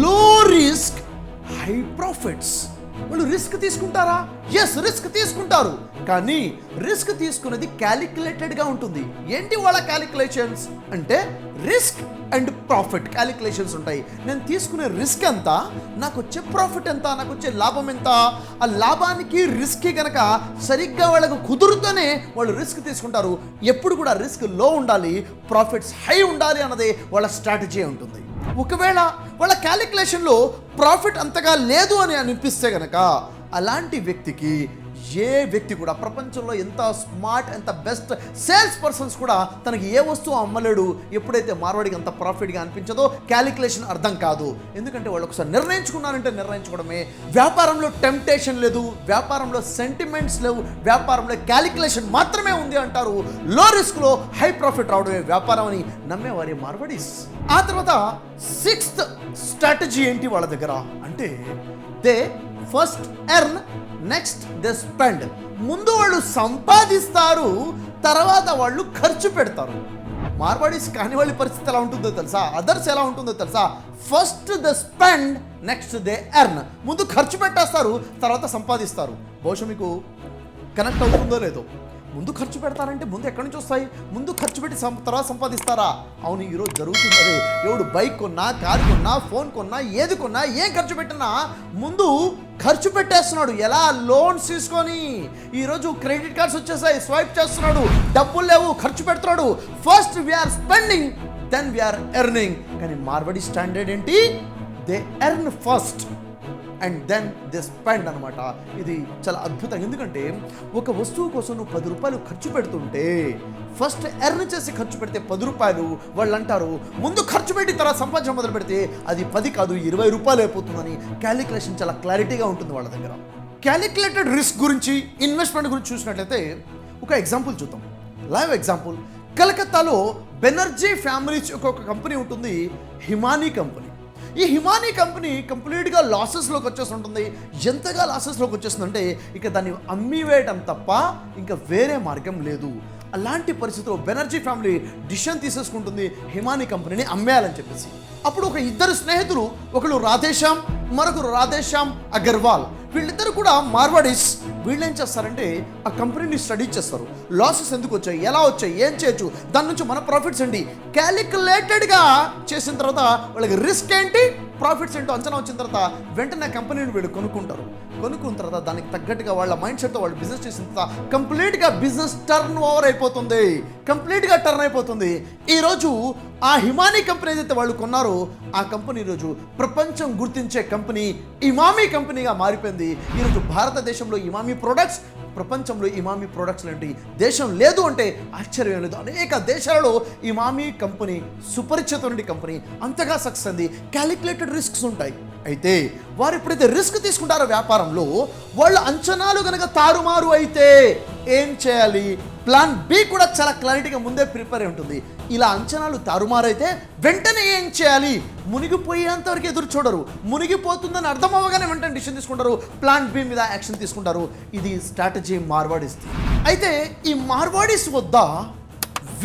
లో రిస్క్ హై ప్రాఫిట్స్. వాళ్ళు రిస్క్ తీసుకుంటారా? ఎస్, రిస్క్ తీసుకుంటారు, కానీ రిస్క్ తీసుకున్నది క్యాలిక్యులేటెడ్గా ఉంటుంది. ఏంటి వాళ్ళ క్యాలిక్యులేషన్స్ అంటే రిస్క్ అండ్ ప్రాఫిట్ క్యాలిక్యులేషన్స్ ఉంటాయి. నేను తీసుకునే రిస్క్ ఎంత, నాకు వచ్చే ప్రాఫిట్ ఎంత, నాకు వచ్చే లాభం ఎంత, ఆ లాభానికి రిస్క్కి కనుక సరిగ్గా వాళ్ళకు కుదురుతూనే వాళ్ళు రిస్క్ తీసుకుంటారు. ఎప్పుడు కూడా రిస్క్ లో ఉండాలి, ప్రాఫిట్స్ హై ఉండాలి అన్నదే వాళ్ళ స్ట్రాటజీ ఉంటుంది. ఒకవేళ వాళ్ళ క్యాలిక్యులేషన్లో ప్రాఫిట్ అంతగా లేదు అని అనిపిస్తే కనుక అలాంటి వ్యక్తికి ఏ వ్యక్తి కూడా ప్రపంచంలో ఎంత స్మార్ట్, ఎంత బెస్ట్ సేల్స్ పర్సన్స్ కూడా తనకి ఏ వస్తువు అమ్మలేడు ఎప్పుడైతే మార్వాడికి అంత ప్రాఫిట్గా అనిపించదో. క్యాలిక్యులేషన్ అర్థం కాదు, ఎందుకంటే వాళ్ళు ఒకసారి నిర్ణయించుకున్నారంటే నిర్ణయించుకోవడమే. వ్యాపారంలో టెంప్టేషన్ లేదు, వ్యాపారంలో సెంటిమెంట్స్ లేవు, వ్యాపారంలో క్యాలిక్యులేషన్ మాత్రమే ఉంది అంటారు. లో రిస్క్లో హై ప్రాఫిట్ రావడమే వ్యాపారం అని నమ్మేవారి మార్వాడీస్. ఆ తర్వాత 6th స్ట్రాటజీ ఏంటి వాళ్ళ దగ్గర అంటే they first earn, next they spend. ముందు వాళ్ళు సంపాదిస్తారు, తర్వాత వాళ్ళు ఖర్చు పెడతారు. మార్వాడీస్ కాని వాళ్ళ పరిస్థితి ఎలా ఉంటుందో తెలుసా, అదర్స్ ఎలా ఉంటుందో తెలుసా? First they spend, next they earn. ముందు ఖర్చు పెట్టేస్తారు, తర్వాత సంపాదిస్తారు. బహుశా మీకు కనెక్ట్ అవుతుందో లేదో, ముందు ఖర్చు పెడతారంటే ముందు ఎక్కడి నుంచి వస్తాయి? ముందు ఖర్చు పెట్టి తర్వాత సంపాదిస్తారా? అవును, ఈరోజు జరుగుతుంది అదే. ఎవడు బైక్ కొన్నా, కారు కొన్నా, ఫోన్ కొన్నా, ఏది కొన్నా, ఏం ఖర్చు పెట్టినా ముందు ఖర్చు పెట్టేస్తున్నాడు. ఎలా? లోన్స్ తీసుకొని. ఈరోజు క్రెడిట్ కార్డ్స్ వచ్చేసాయి, స్వైప్ చేస్తున్నాడు, డబ్బులు లేవు, ఖర్చు పెడుతున్నాడు. First we're spending, then we're earning. కానీ మార్వాడి స్టాండర్డ్ ఏంటి? They earn first and then they spend అనమాట. ఇది చాలా అద్భుతం. ఎందుకంటే ఒక వస్తువు కోసం నువ్వు 10 రూపాయలు ఖర్చు పెడుతుంటే ఫస్ట్ ఎర్న్ చేసి ఖర్చు పెడితే 10 రూపాయలు, వాళ్ళు అంటారు ముందు ఖర్చు పెట్టి తర్వాత సంపాదించడం మొదలు పెడితే అది 10 కాదు 20 రూపాయలు అయిపోతుందని. క్యాలిక్యులేషన్ చాలా క్లారిటీగా ఉంటుంది వాళ్ళ దగ్గర. క్యాలిక్యులేటెడ్ రిస్క్ గురించి, ఇన్వెస్ట్మెంట్ గురించి చూసినట్లయితే ఒక ఎగ్జాంపుల్ చూద్దాం. Live example. కలకత్తాలో బెనర్జీ ఫ్యామిలీస్ ఒక కంపెనీ ఉంటుంది, హిమానీ కంపెనీ. ఈ హిమానీ కంపెనీ కంప్లీట్గా లాసెస్లోకి వచ్చేస్తుంటుంది. ఎంతగా లాసెస్లోకి వచ్చేస్తుందంటే ఇక దాన్ని అమ్మివేయటం తప్ప ఇంకా వేరే మార్గం లేదు. అలాంటి పరిస్థితిలో బెనర్జీ ఫ్యామిలీ డిసిషన్ తీసేసుకుంటుంది హిమానీ కంపెనీని అమ్మేయాలని చెప్పేసి. అప్పుడు ఒక ఇద్దరు స్నేహితులు, ఒకరు రాధేశ్యామ్, మరొకరు రాధేశ్యామ్ అగర్వాల్, వీళ్ళిద్దరు కూడా మార్వాడీస్. వీళ్ళు ఏం చేస్తారంటే ఆ కంపెనీని స్టడీ చేస్తారు. లాసెస్ ఎందుకు వచ్చాయి, ఎలా వచ్చాయి, ఏం చేయొచ్చు, దాని నుంచి మన ప్రాఫిట్స్ ఏంటి, క్యాలిక్యులేటెడ్గా చేసిన తర్వాత వాళ్ళకి రిస్క్ ఏంటి, ప్రాఫిట్స్ ఏంటో అంచనా వచ్చిన తర్వాత వెంటనే కంపెనీని వీళ్ళు కొనుక్కుంటారు. కొనుక్కున్న తర్వాత దానికి తగ్గట్టుగా వాళ్ళ మైండ్ సెట్తో వాళ్ళు బిజినెస్ చేసిన తర్వాత కంప్లీట్గా బిజినెస్ టర్న్ ఓవర్ అయిపోతుంది, కంప్లీట్గా టర్న్ అయిపోతుంది. ఈరోజు ఆ హిమానీ కంపెనీ ఏదైతే వాళ్ళు కొన్నారో ఆ కంపెనీ ఈరోజు ప్రపంచం గుర్తించే కంపెనీ ఇమామీ కంపెనీగా మారిపోయింది. ఈరోజు భారతదేశంలో ఇమామీ ప్రొడక్ట్స్, ప్రపంచంలో ఇమామీ ప్రొడక్ట్స్ లాంటి దేశం లేదు అంటే ఆశ్చర్యం లేదు. అనేక దేశాలలో ఇమామీ కంపెనీ సుపరిచితమైన కంపెనీ, అంతగా సక్సెస్ అయింది. క్యాలిక్యులేటెడ్ రిస్క్స్ ఉంటాయి. అయితే వారు ఎప్పుడైతే రిస్క్ తీసుకుంటారో వ్యాపారంలో, వాళ్ళ అంచనాలు కనుక తారుమారు అయితే ఏం చేయాలి, ప్లాన్ బి కూడా చాలా క్లారిటీగా ముందే ప్రిపేర్ అయి ఉంటుంది. ఇలా అంచనాలు తారుమారైతే వెంటనే ఏం చేయాలి, మునిగిపోయేంతవరకు ఎదురు చూడరు. మునిగిపోతుందని అర్థం అవ్వగానే వెంటనే డిసిషన్ తీసుకుంటారు, ప్లాన్ బి మీద యాక్షన్ తీసుకుంటారు. ఇది స్ట్రాటజీ మార్వాడీస్. అయితే ఈ మార్వాడీస్ వద్ద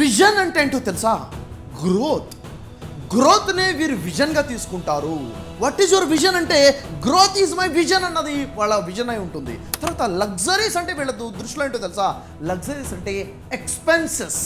విజన్ అంటే ఏంటో తెలుసా? గ్రోత్నే వీరు విజన్గా తీసుకుంటారు. వాట్ ఈజ్ యువర్ విజన్ అంటే గ్రోత్ ఈజ్ మై విజన్ అన్నది వాళ్ళ విజన్ అయి ఉంటుంది. తర్వాత లగ్జరీస్ అంటే వీళ్ళ దృష్టిలో ఏంటో తెలుసా? లగ్జరీస్ అంటే ఎక్స్పెన్సెస్,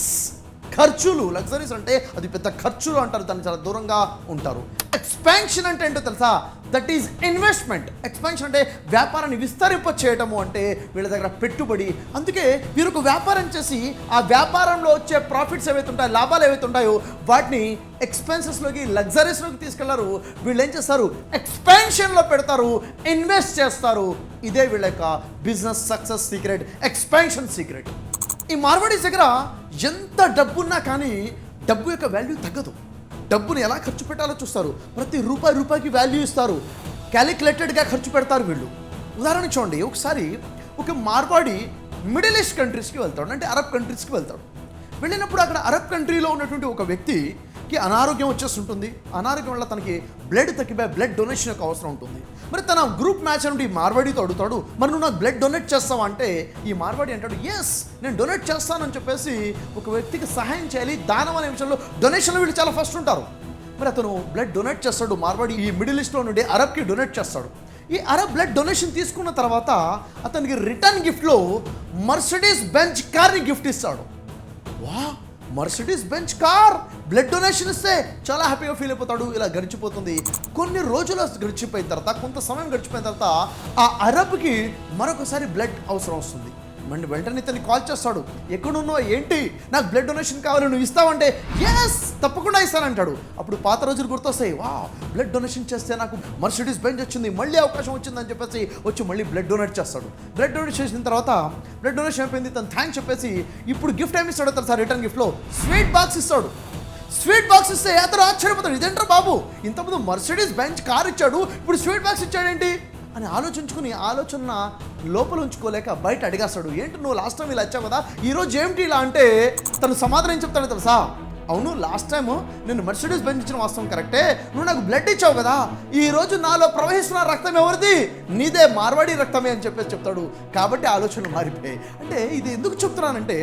ఖర్చులు. లగ్జరీస్ అంటే అది పెద్ద ఖర్చులు అంటారు, దాన్ని చాలా దూరంగా ఉంటారు. ఎక్స్పాన్షన్ అంటే ఏంటో తెలుసా? That is investment. ఎక్స్పాన్షన్ అంటే వ్యాపారాన్ని విస్తరింప చేయటము, అంటే వీళ్ళ దగ్గర పెట్టుబడి. అందుకే వీరు ఒక వ్యాపారం చేసి ఆ వ్యాపారంలో వచ్చే ప్రాఫిట్స్ ఏవైతే ఉంటాయో, లాభాలు ఏవైతే ఉంటాయో వాటిని ఎక్స్పెన్సెస్లోకి, లగ్జరీస్లోకి తీసుకెళ్లారు. వీళ్ళు ఏం చేస్తారు? ఎక్స్పాన్షన్లో పెడతారు, ఇన్వెస్ట్ చేస్తారు. ఇదే వీళ్ళ యొక్క business success secret, expansion secret. ఈ మార్వాడీస్ దగ్గర ఎంత డబ్బున్నా కానీ డబ్బు యొక్క వాల్యూ తగ్గదు. డబ్బుని ఎలా ఖర్చు పెట్టాలో చూస్తారు. ప్రతి రూపాయికి వాల్యూ ఇస్తారు. క్యాలిక్యులేటెడ్గా ఖర్చు పెడతారు వీళ్ళు. ఉదాహరణ చూడండి, ఒకసారి ఒక మార్వాడి మిడిల్ ఈస్ట్ కంట్రీస్కి వెళ్తాడు, అంటే అరబ్ కంట్రీస్కి వెళ్తాడు. వెళ్ళినప్పుడు అక్కడ అరబ్ కంట్రీలో ఉన్నటువంటి ఒక వ్యక్తికి అనారోగ్యం వచ్చేస్తుంటుంది. అనారోగ్యం వల్ల తనకి బ్లడ్ తగ్గిపోయి బ్లడ్ డొనేషన్ యొక్క అవసరం ఉంటుంది. మరి తన గ్రూప్ మ్యాచ్ నుండి ఈ మార్వాడితో అడుగుతాడు, మరి నువ్వు నాకు బ్లడ్ డొనేట్ చేస్తావా అంటే ఈ మార్వాడి అంటాడు, ఎస్ నేను డొనేట్ చేస్తానని చెప్పేసి ఒక వ్యక్తికి సహాయం చేయాలి, దానం అనే విషయంలో డొనేషన్లో వీళ్ళు చాలా ఫస్ట్ ఉంటారు. మరి అతను బ్లడ్ డొనేట్ చేస్తాడు. మార్వాడి ఈ మిడిల్ ఈస్ట్లో నుండి అరబ్కి డొనేట్ చేస్తాడు. ఈ అరబ్ బ్లడ్ డొనేషన్ తీసుకున్న తర్వాత అతనికి రిటర్న్ గిఫ్ట్లో మర్సిడీస్ బెంజ్ కార్ని గిఫ్ట్ ఇస్తాడు. వా, Mercedes Benz car blood donation ఇస్తే చాలా హ్యాపీగా ఫీల్ అయిపోతాడు. ఇలా గడిచిపోతుంది. కొన్ని రోజులు గడిచిపోయిన తర్వాత, కొంత సమయం గడిచిపోయిన తర్వాత ఆ అరబ్కి మరొకసారి బ్లడ్ అవసరం వస్తుంది. మళ్ళీ వెంటనే ఇతన్ని కాల్ చేస్తాడు, ఎక్కడున్నావు, ఏంటి, నాకు బ్లడ్ డొనేషన్ కావాలి, నువ్వు ఇస్తావంటే ఎస్ తప్పకుండా ఇస్తానంటాడు. అప్పుడు పాత రోజులు గుర్తొస్తాయి. వా, బ్లడ్ డొనేషన్ చేస్తే నాకు మర్సిడీస్ బెంజ్ వచ్చింది, మళ్ళీ అవకాశం వచ్చిందని చెప్పేసి వచ్చి మళ్ళీ బ్లడ్ డొనేట్ చేస్తాడు. బ్లడ్ డొనేట్ చేసిన తర్వాత బ్లడ్ డొనేషన్ అయిపోయింది, తను థ్యాంక్స్ చెప్పేసి ఇప్పుడు గిఫ్ట్ ఏమి ఇస్తాడో తెలుసా? రిటర్న్ గిఫ్ట్లో స్వీట్ బాక్స్ ఇస్తాడు. స్వీట్ బాక్స్ ఇస్తే అతను ఆశ్చర్యపోతాడు, ఇదేంట్రా బాబు, ఇంతకుముందు మర్సిడీస్ బెంజ్ కార్ ఇచ్చాడు, ఇప్పుడు స్వీట్ బాక్స్ ఇచ్చాడేంటి అని ఆలోచించుకుని ఆలోచన లోపల ఉంచుకోలేక బయట అడిగేస్తాడు, ఏంటి నువ్వు లాస్ట్ టైం ఇలా వచ్చావు కదా, ఈరోజు ఏమిటి ఇలా అంటే తను సమాధానం ఏం చెప్తాడో తెలుసా? అవును, లాస్ట్ టైము నేను మర్సిడీస్ బెంజ్ ఇచ్చిన వాస్తవం కరెక్టే, నువ్వు నాకు బ్లడ్ ఇచ్చావు కదా, ఈరోజు నాలో ప్రవహిస్తున్న రక్తం ఎవరిది? నీదే, మార్వాడి రక్తమే అని చెప్పేసి చెప్తాడు. కాబట్టి ఆలోచనలు మారిపోయాయి. అంటే ఇది ఎందుకు చెప్తున్నానంటే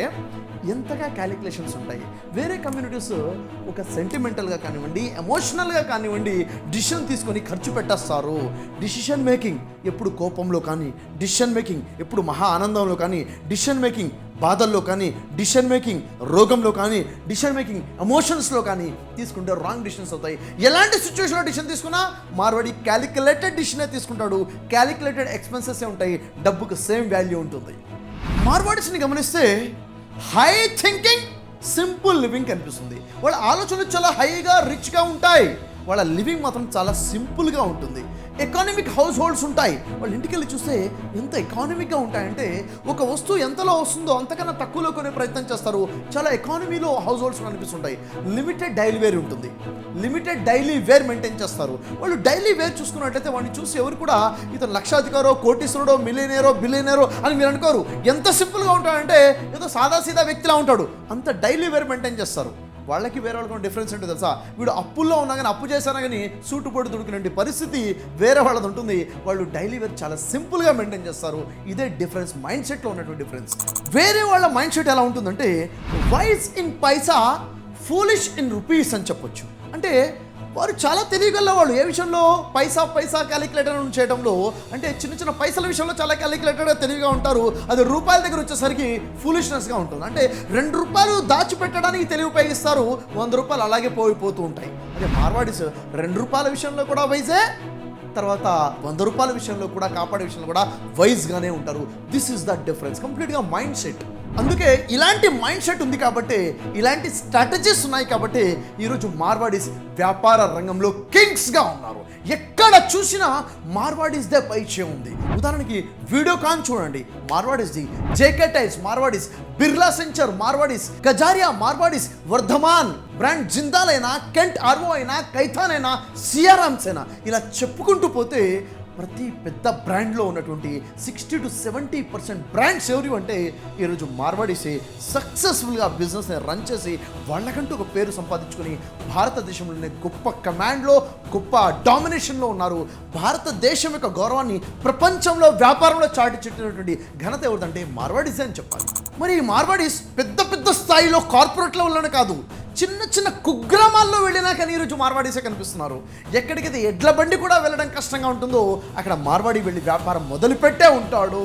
ఎంతగా క్యాలిక్యులేషన్స్ ఉంటాయి. వేరే కమ్యూనిటీస్ ఒక సెంటిమెంటల్గా కానివ్వండి, ఎమోషనల్గా కానివ్వండి డిసిషన్ తీసుకొని ఖర్చు పెట్టేస్తారు. డిసిషన్ మేకింగ్ ఎప్పుడు కోపంలో కానీ, డిసిషన్ మేకింగ్ ఎప్పుడు మహా ఆనందంలో కానీ, డిసిషన్ మేకింగ్ బాధల్లో కానీ డిసిషన్ మేకింగ్, రోగంలో కానీ డిసిషన్ మేకింగ్, ఎమోషన్స్లో కానీ తీసుకుంటే రాంగ్ డిసిషన్స్ అవుతాయి. ఎలాంటి సిచ్యువేషన్లో డిసిషన్ తీసుకున్నా మార్వాడి క్యాలిక్యులేటెడ్ డిసిషనే తీసుకుంటాడు. క్యాలిక్యులేటెడ్ ఎక్స్పెన్సెస్ ఉంటాయి, డబ్బుకు సేమ్ వాల్యూ ఉంటుంది. మార్వాడిస్ని గమనిస్తే హై థింకింగ్, సింపుల్ లివింగ్ కనిపిస్తుంది. వాళ్ళ ఆలోచనలు చాలా హైగా రిచ్గా ఉంటాయి, వాళ్ళ లివింగ్ మాత్రం చాలా సింపుల్గా ఉంటుంది. ఎకానమిక్ హౌస్ హోల్డ్స్ ఉంటాయి. వాళ్ళ ఇంటికి వెళ్ళి చూస్తే ఎంత ఎకానమిక్గా ఉంటాయంటే ఒక వస్తువు ఎంతలో వస్తుందో అంతకన్నా తక్కువలో కొనే ప్రయత్నం చేస్తారు. చాలా ఎకానమీలో హౌస్ హోల్డ్స్ కనిపిస్తుంటాయి. లిమిటెడ్ డైలీ వేర్ ఉంటుంది, లిమిటెడ్ డైలీ వేర్ మెయింటైన్ చేస్తారు. వాళ్ళు డైలీ వేర్ చూసుకున్నట్టయితే వాడిని చూసి ఎవరు కూడా ఇతను లక్షాధికారో, కోటీశ్వరుడో, మిలియనేరో, బిలియనేరో అని మీరు అనుకోరు. ఎంత సింపుల్గా ఉంటాడంటే ఏదో సాదాసీదా వ్యక్తిలా ఉంటాడు. అంత డైలీ వేర్ మెయింటైన్ చేస్తారు. వాళ్ళకి వేరే వాళ్ళకి డిఫరెన్స్ ఏంటో తెలుసా? వీడు అప్పుల్లో ఉన్నా కానీ, అప్పు చేశానా కానీ సూటు పొడి దుడుకునే పరిస్థితి వేరే వాళ్ళది ఉంటుంది. వాళ్ళు డైలీ వేర్ చాలా సింపుల్గా మెయింటైన్ చేస్తారు. ఇదే డిఫరెన్స్, మైండ్ సెట్లో ఉన్నటువంటి డిఫరెన్స్. వేరే వాళ్ళ మైండ్ సెట్ ఎలా ఉంటుందంటే wise in Paisa, foolish in rupees అని చెప్పొచ్చు. అంటే వారు చాలా తెలియగల వాళ్ళు. ఏ విషయంలో? పైసా క్యాలిక్యులేటర్ చేయడంలో. అంటే చిన్న చిన్న పైసల విషయంలో చాలా క్యాలిక్యులేటర్గా తెలివిగా ఉంటారు. అది రూపాయల దగ్గర వచ్చేసరికి ఫూలిష్నెస్గా ఉంటుంది. అంటే 2 రూపాయలు దాచిపెట్టడానికి తెలివి ఉపయోగిస్తారు, 100 రూపాయలు అలాగే పోతూ ఉంటాయి. అదే మార్వాడీస్ 2 రూపాయల విషయంలో కూడా వైజే, తర్వాత 100 రూపాయల విషయంలో కూడా, కాపాడే విషయంలో కూడా వైజ్గానే ఉంటారు. దిస్ ఈస్ ద డిఫరెన్స్, కంప్లీట్గా మైండ్ సెట్. అందుకే ఇలాంటి మైండ్ సెట్ ఉంది కాబట్టి, ఇలాంటి స్ట్రాటజీస్ ఉన్నాయి కాబట్టి ఈరోజు మార్వాడీస్ వ్యాపార రంగంలో కింగ్స్గా ఉన్నారు. ఎక్కడ చూసినా మార్వాడీస్దే పరిచయం ఉంది. ఉదాహరణకి వీడియోకాన్ చూడండి, మార్వాడీస్ది. JK tiles Marwaris, Birla century Marwaris, Kajaria Marwaris, Vardhman brand, Jindal అయినా, కెంట్ ఆర్వో అయినా, కైథాన్ అయినా, సియారామ్స్ అయినా, ఇలా చెప్పుకుంటూ పోతే ప్రతి పెద్ద బ్రాండ్లో ఉన్నటువంటి 60 to 70% బ్రాండ్స్ ఎవరు అంటే ఈరోజు మార్వాడీసే సక్సెస్ఫుల్గా బిజినెస్ని రన్ చేసి వాళ్ళకంటూ ఒక పేరు సంపాదించుకొని భారతదేశంలోనే గొప్ప కమాండ్లో, గొప్ప డామినేషన్లో ఉన్నారు. భారతదేశం యొక్క గౌరవాన్ని ప్రపంచంలో వ్యాపారంలో చాటి చెట్టినటువంటి ఘనత ఎవరిదంటే మార్వాడీసే అని చెప్పాలి. మరి ఈ మార్వాడీస్ పెద్ద పెద్ద స్థాయిలో కార్పొరేట్ లెవెల్లోనే కాదు, చిన్న చిన్న కుగ్రామాల్లో వెళ్ళినా కానీ ఈరోజు మార్వాడీసే కనిపిస్తున్నారు. ఎక్కడికైతే ఎడ్ల బండి కూడా వెళ్ళడం కష్టంగా ఉంటుందో అక్కడ మార్వాడి వెళ్ళి వ్యాపారం మొదలుపెట్టే ఉంటాడు.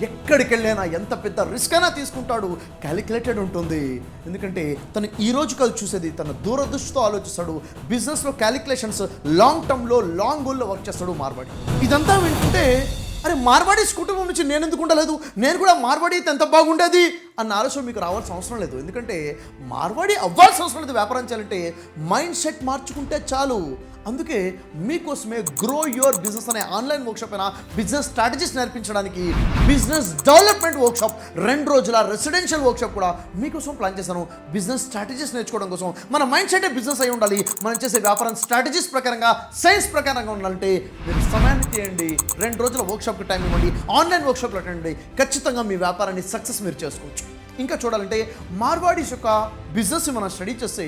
ఎక్కడికి వెళ్ళినా ఎంత పెద్ద రిస్క్ అయినా తీసుకుంటాడు. క్యాలిక్యులేటెడ్ ఉంటుంది. ఎందుకంటే తను ఈ రోజు కాదు చూసేది, తన దూరదృష్టితో ఆలోచిస్తాడు. బిజినెస్లో క్యాలిక్యులేషన్స్, లాంగ్ టర్మ్లో, లాంగ్ గోల్లో వర్క్ చేస్తాడు మార్వాడి. ఇదంతా వింటుంటే అరే మార్వాడీస్ కుటుంబం నుంచి నేను ఎందుకు ఉండలేదు, నేను కూడా మార్వాడి అయితే ఎంత బాగుండేది అన్న ఆలోచన మీకు రావాల్సిన అవసరం లేదు. ఎందుకంటే మార్వాడి అవ్వాల్సిన అవసరం లేదు. వ్యాపారం చేయాలంటే మైండ్ సెట్ మార్చుకుంటే చాలు. అందుకే మీకోసమే గ్రో యువర్ బిజినెస్ అనే ఆన్లైన్ వర్క్షాప్ అయినా బిజినెస్ స్ట్రాటజీస్ నేర్పించడానికి బిజినెస్ డెవలప్మెంట్ వర్క్షాప్, 2 రోజుల రెసిడెన్షియల్ వర్క్షాప్ కూడా మీకోసం ప్లాన్ చేశాను. బిజినెస్ స్ట్రాటజీస్ నేర్చుకోవడం కోసం మన మైండ్ సెటే బిజినెస్ అయి ఉండాలి. మనం చేసే వ్యాపారం స్ట్రాటజీస్ ప్రకారంగా, సైన్స్ ప్రకారంగా ఉండాలంటే మీరు సమయాన్ని తీయండి, 2 రోజుల వర్క్షాప్కి టైం ఇవ్వండి, ఆన్లైన్ వర్క్షాప్లో అటెండ్ అయ్యి ఖచ్చితంగా మీ వ్యాపారాన్ని సక్సెస్ మీరు చేసుకోవచ్చు. ఇంకా చూడాలంటే మార్వాడీస్ యొక్క బిజినెస్ మనం స్టడీ చేస్తే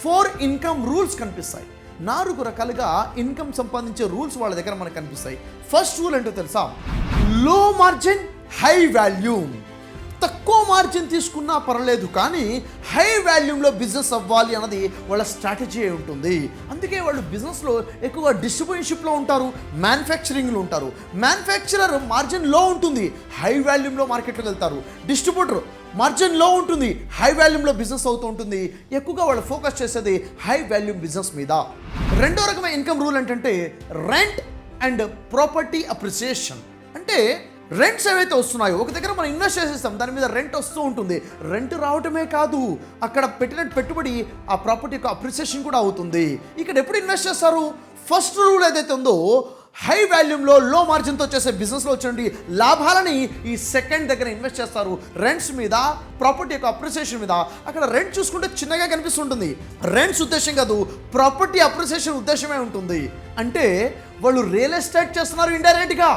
4 ఇన్కమ్ రూల్స్ కనిపిస్తాయి. 4 రకాలుగా ఇన్కమ్ సంపాదించే రూల్స్ వాళ్ళ దగ్గర మనకు కనిపిస్తాయి. ఫస్ట్ రూల్ ఏంటో తెలుసా? లో మార్జిన్ హై వాల్యూమ్. తక్కువ మార్జిన్ తీసుకున్నా పర్లేదు కానీ హై వాల్యూమ్లో బిజినెస్ అవ్వాలి అన్నది వాళ్ళ స్ట్రాటజీ అయి ఉంటుంది. అందుకే వాళ్ళు బిజినెస్లో ఎక్కువగా డిస్ట్రిబ్యూషన్షిప్లో ఉంటారు, మ్యానుఫ్యాక్చరింగ్లో ఉంటారు. మ్యానుఫ్యాక్చరర్ మార్జిన్ లో ఉంటుంది, హై వాల్యూమ్లో మార్కెట్లోకి వెళ్తారు. డిస్ట్రిబ్యూటర్ మార్జిన్ లో ఉంటుంది, హై వాల్యూమ్లో బిజినెస్ అవుతూ ఉంటుంది. ఎక్కువగా వాళ్ళు ఫోకస్ చేసేది హై వాల్యూమ్ బిజినెస్ మీద. రెండో రకమైన ఇన్కమ్ రూల్ ఏంటంటే రెంట్ అండ్ ప్రాపర్టీ అప్రిసియేషన్. అంటే రెంట్స్ ఏవైతే వస్తున్నాయో, ఒక దగ్గర మనం ఇన్వెస్ట్ చేసేస్తాం, దాని మీద రెంట్ వస్తూ ఉంటుంది. రెంట్ రావటమే కాదు, అక్కడ పెట్టిన పెట్టుబడి ఆ ప్రాపర్టీ యొక్క అప్రిసియేషన్ కూడా అవుతుంది. ఇక్కడ ఎప్పుడు ఇన్వెస్ట్ చేస్తారు? ఫస్ట్ రూల్ ఏదైతే ఉందో హై వాల్యూమ్లో లో మార్జిన్తో చేసే బిజినెస్లో వచ్చినటువంటి లాభాలని ఈ సెకండ్ దగ్గర ఇన్వెస్ట్ చేస్తారు. రెంట్స్ మీద, ప్రాపర్టీ యొక్క అప్రిసియేషన్ మీద. అక్కడ రెంట్ చూసుకుంటే చిన్నగా కనిపిస్తుంటుంది, రెంట్స్ ఉద్దేశం కాదు, ప్రాపర్టీ అప్రిసియేషన్ ఉద్దేశమే ఉంటుంది. అంటే వాళ్ళు రియల్ ఎస్టేట్ చేస్తున్నారు ఇండైరెక్ట్గా.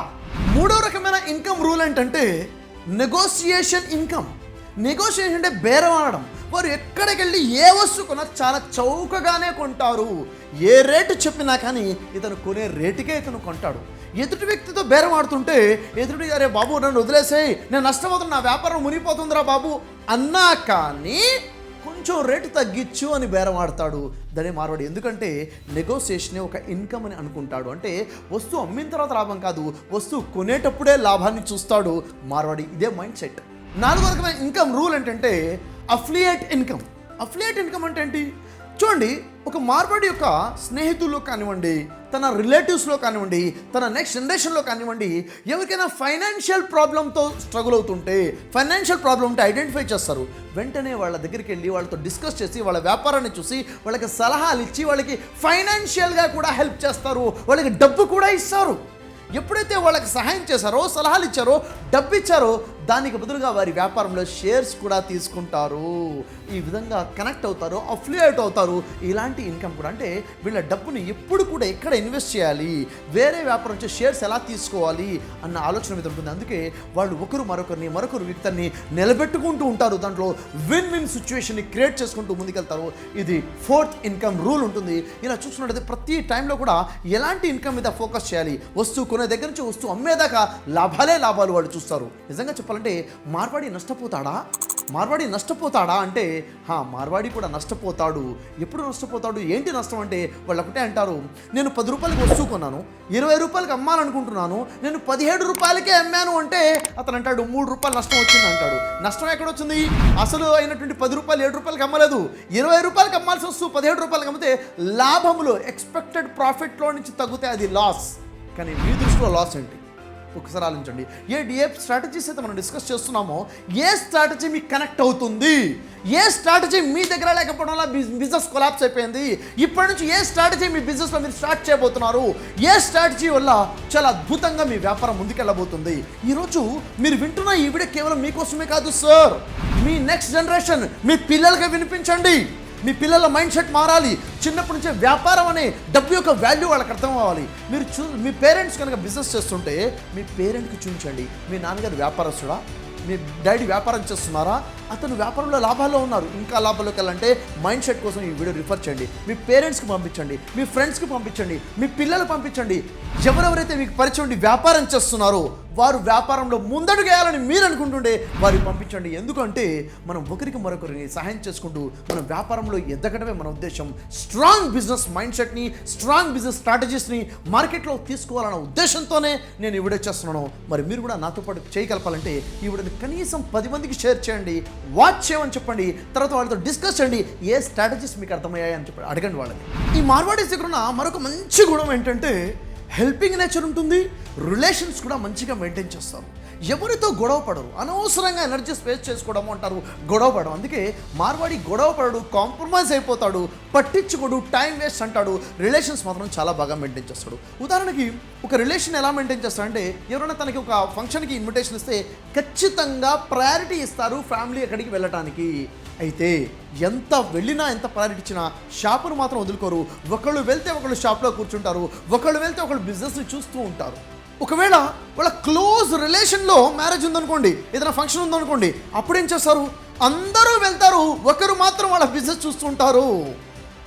మూడో రకమైన ఇన్కమ్ రూల్ ఏంటంటే నెగోసియేషన్ ఇన్కమ్. నెగోషియేషన్ అంటే బేరం ఆడడం. వారు ఎక్కడికి వెళ్ళి ఏ వస్తువు కొన్నా చాలా చౌకగానే కొంటారు. ఏ రేటు చెప్పినా కానీ ఇతను కొనే రేటుకే ఇతను కొంటాడు. ఎదుటి వ్యక్తితో బేరం ఆడుతుంటే ఎదుటి అరే బాబు నన్ను వదిలేసేయి, నేను నష్టపోతున్నా, నా వ్యాపారం మునిగిపోతుందిరా బాబు అన్నా కానీ కొంచెం రేటు తగ్గించు అని బేరం ఆడతాడు. దాని మార్వాడి. ఎందుకంటే నెగోసియేషనే ఒక ఇన్కమ్ అని అనుకుంటాడు. అంటే వస్తువు అమ్మిన తర్వాత లాభం కాదు, వస్తువు కొనేటప్పుడే లాభాన్ని చూస్తాడు మార్వాడి. ఇదే మైండ్ సెట్. నాలుగో రకమైన ఇన్కమ్ రూల్ ఏంటంటే అఫిలియేట్ ఇన్కమ్. అఫిలియేట్ ఇన్కమ్ అంటే ఏంటి? చూడండి, ఒక మార్వాడి యొక్క స్నేహితుల్లో కానివ్వండి, తన రిలేటివ్స్లో కానివ్వండి, తన నెక్స్ట్ జనరేషన్లో కానివ్వండి, ఎవరికైనా ఫైనాన్షియల్ ప్రాబ్లంతో స్ట్రగుల్ అవుతుంటే, ఫైనాన్షియల్ ప్రాబ్లం ఉంటే ఐడెంటిఫై చేస్తారు. వెంటనే వాళ్ళ దగ్గరికి వెళ్ళి వాళ్ళతో డిస్కస్ చేసి వాళ్ళ వ్యాపారాన్ని చూసి వాళ్ళకి సలహాలు ఇచ్చి వాళ్ళకి ఫైనాన్షియల్గా కూడా హెల్ప్ చేస్తారు, వాళ్ళకి డబ్బు కూడా ఇస్తారు. ఎప్పుడైతే వాళ్ళకి సహాయం చేశారో, సలహాలు ఇచ్చారో, డబ్బు ఇచ్చారో, దానికి బదులుగా వారి వ్యాపారంలో షేర్స్ కూడా తీసుకుంటారు. ఈ విధంగా కనెక్ట్ అవుతారు, అఫిలియేట్ అవుతారు. ఇలాంటి ఇన్కమ్ కూడా, అంటే వీళ్ళ డబ్బుని ఎప్పుడు కూడా ఎక్కడ ఇన్వెస్ట్ చేయాలి, వేరే వ్యాపారం నుంచి షేర్స్ ఎలా తీసుకోవాలి అన్న ఆలోచన మీద ఉంటుంది. అందుకే వాళ్ళు ఒకరు మరొకరు వ్యక్తిని నిలబెట్టుకుంటూ ఉంటారు. దాంట్లో విన్ విన్ సిచ్యువేషన్ని క్రియేట్ చేసుకుంటూ ముందుకెళ్తారు. ఇది ఫోర్త్ ఇన్కమ్ రూల్ ఉంటుంది. ఇలా చూసుకున్నట్లయితే ప్రతి టైంలో కూడా ఎలాంటి ఇన్కమ్ మీద ఫోకస్ చేయాలి, వస్తువు కొనే దగ్గర నుంచి వస్తువు అమ్మేదాకా లాభాలు వాళ్ళు చూస్తారు. నిజంగా చెప్పాలంటే మార్వాడి నష్టపోతాడా అంటే మార్వాడి కూడా నష్టపోతాడు. ఎప్పుడు నష్టపోతాడు, ఏంటి నష్టం అంటే వాళ్ళు ఒకటే అంటారు, నేను 10 రూపాయలకి వస్తువు కొన్నాను, 20 రూపాయలకి అమ్మాలనుకుంటున్నాను, నేను 17 రూపాయలకే అమ్మాను అంటే అతను అంటాడు 3 రూపాయలు నష్టం వచ్చింది అంటాడు. నష్టం ఎక్కడొచ్చింది? అసలు అయినటువంటి 10 రూపాయలు 7 రూపాయలకి అమ్మలేదు, 20 రూపాయలకి అమ్మాల్సి వస్తూ 17 రూపాయలకి అమ్మితే లాభంలో ఎక్స్పెక్టెడ్ ప్రాఫిట్లో నుంచి తగ్గితే అది లాస్. కానీ మీ దృష్టిలో లాస్ ఏంటి? ఒకసారి ఆలోచించండి. ఏ స్ట్రాటజీస్ అయితే మనం డిస్కస్ చేస్తున్నామో, ఏ స్ట్రాటజీ మీకు కనెక్ట్ అవుతుంది, ఏ స్ట్రాటజీ మీ దగ్గర లేకపోవడం వల్ల బిజినెస్ కొలాప్స్ అయిపోయింది, ఇప్పటి నుంచి ఏ స్ట్రాటజీ మీ బిజినెస్లో మీరు స్టార్ట్ చేయబోతున్నారు, ఏ స్ట్రాటజీ వల్ల చాలా అద్భుతంగా మీ వ్యాపారం ముందుకెళ్ళబోతుంది. ఈరోజు మీరు వింటున్న ఈ వీడియో కేవలం మీకోసమే కాదు సార్, మీ నెక్స్ట్ జనరేషన్, మీ పిల్లలకి వినిపించండి. మీ పిల్లల మైండ్ సెట్ మారాలి. చిన్నప్పటి నుంచే వ్యాపారం అనే డబ్బు యొక్క వాల్యూ వాళ్ళకి అర్థం అవ్వాలి. మీ పేరెంట్స్ కనుక బిజినెస్ చేస్తుంటే మీ పేరెంట్కి చూపించండి, మీ నాన్నగారు వ్యాపారస్తుడా, మీ డాడీ వ్యాపారం చేస్తున్నారా, అతను వ్యాపారంలో లాభాల్లో ఉన్నారు, ఇంకా లాభాల్లోకి వెళ్ళాలంటే మైండ్ సెట్ కోసం ఈ వీడియో రిఫర్ చేయండి. మీ పేరెంట్స్కి పంపించండి, మీ ఫ్రెండ్స్కి పంపించండి, మీ పిల్లలు పంపించండి. ఎవరెవరైతే మీకు పరిచయం ఉండి వ్యాపారం చేస్తున్నారో వారు వ్యాపారంలో ముందడుగు వేయాలని మీరు అనుకుంటుండే వారికి పంపించండి. ఎందుకంటే మనం ఒకరికి మరొకరిని సహాయం చేసుకుంటూ మనం వ్యాపారంలో ఎదగడమే మన ఉద్దేశం. స్ట్రాంగ్ బిజినెస్ మైండ్ సెట్ని, స్ట్రాంగ్ బిజినెస్ స్ట్రాటజీస్ని మార్కెట్లో తీసుకోవాలన్న ఉద్దేశంతోనే నేను ఈ వీడియో చేస్తున్నాను. మరి మీరు కూడా నాతో పాటు చేయగలపాలంటే ఈ వీడియోని కనీసం 10 మందికి షేర్ చేయండి, వాచ్ చేయమని చెప్పండి, తర్వాత వాళ్ళతో డిస్కస్ చేయండి. ఏ స్ట్రాటజీస్ మీకు అర్థమయ్యాయి అని చెప్పి అడగండి వాళ్ళని. ఈ మార్వాడీస్ దగ్గర ఉన్న మరొక మంచి గుణం ఏంటంటే హెల్పింగ్ నేచర్ ఉంటుంది. రిలేషన్స్ కూడా మంచిగా మెయింటైన్ చేస్తారు. ఎవరితో గొడవ పడరు, అనవసరంగా ఎనర్జీ స్పేస్ చేసుకోవడం అంటారు గొడవ పడడం. అందుకే మార్వాడి గొడవ పడడు, కాంప్రమైజ్ అయిపోతాడు, పట్టించుకోడు, టైం వేస్ట్ అంటాడు. రిలేషన్స్ మాత్రం చాలా బాగా మెయింటైన్ చేస్తాడు. ఉదాహరణకి ఒక రిలేషన్ ఎలా మెయింటైన్ చేస్తాడంటే, ఎవరైనా తనకి ఒక ఫంక్షన్కి ఇన్విటేషన్ ఇస్తే ఖచ్చితంగా ప్రయారిటీ ఇస్తారు ఫ్యామిలీ ఎక్కడికి వెళ్ళటానికి. అయితే ఎంత వెళ్ళినా, ఎంత ప్రయారిటీ ఇచ్చినా షాపును మాత్రం వదులుకోరు. ఒకళ్ళు వెళ్తే ఒకళ్ళు షాప్లో కూర్చుంటారు, ఒకళ్ళు వెళ్తే ఒకళ్ళు బిజినెస్ని చూస్తూ ఉంటారు. ఒకవేళ వాళ్ళ క్లోజ్ రిలేషన్లో మ్యారేజ్ ఉందనుకోండి, ఏదైనా ఫంక్షన్ ఉందనుకోండి, అప్పుడు ఏం చేస్తారు? అందరూ వెళ్తారు, ఒకరు మాత్రం వాళ్ళ బిజినెస్ చూస్తూ ఉంటారు.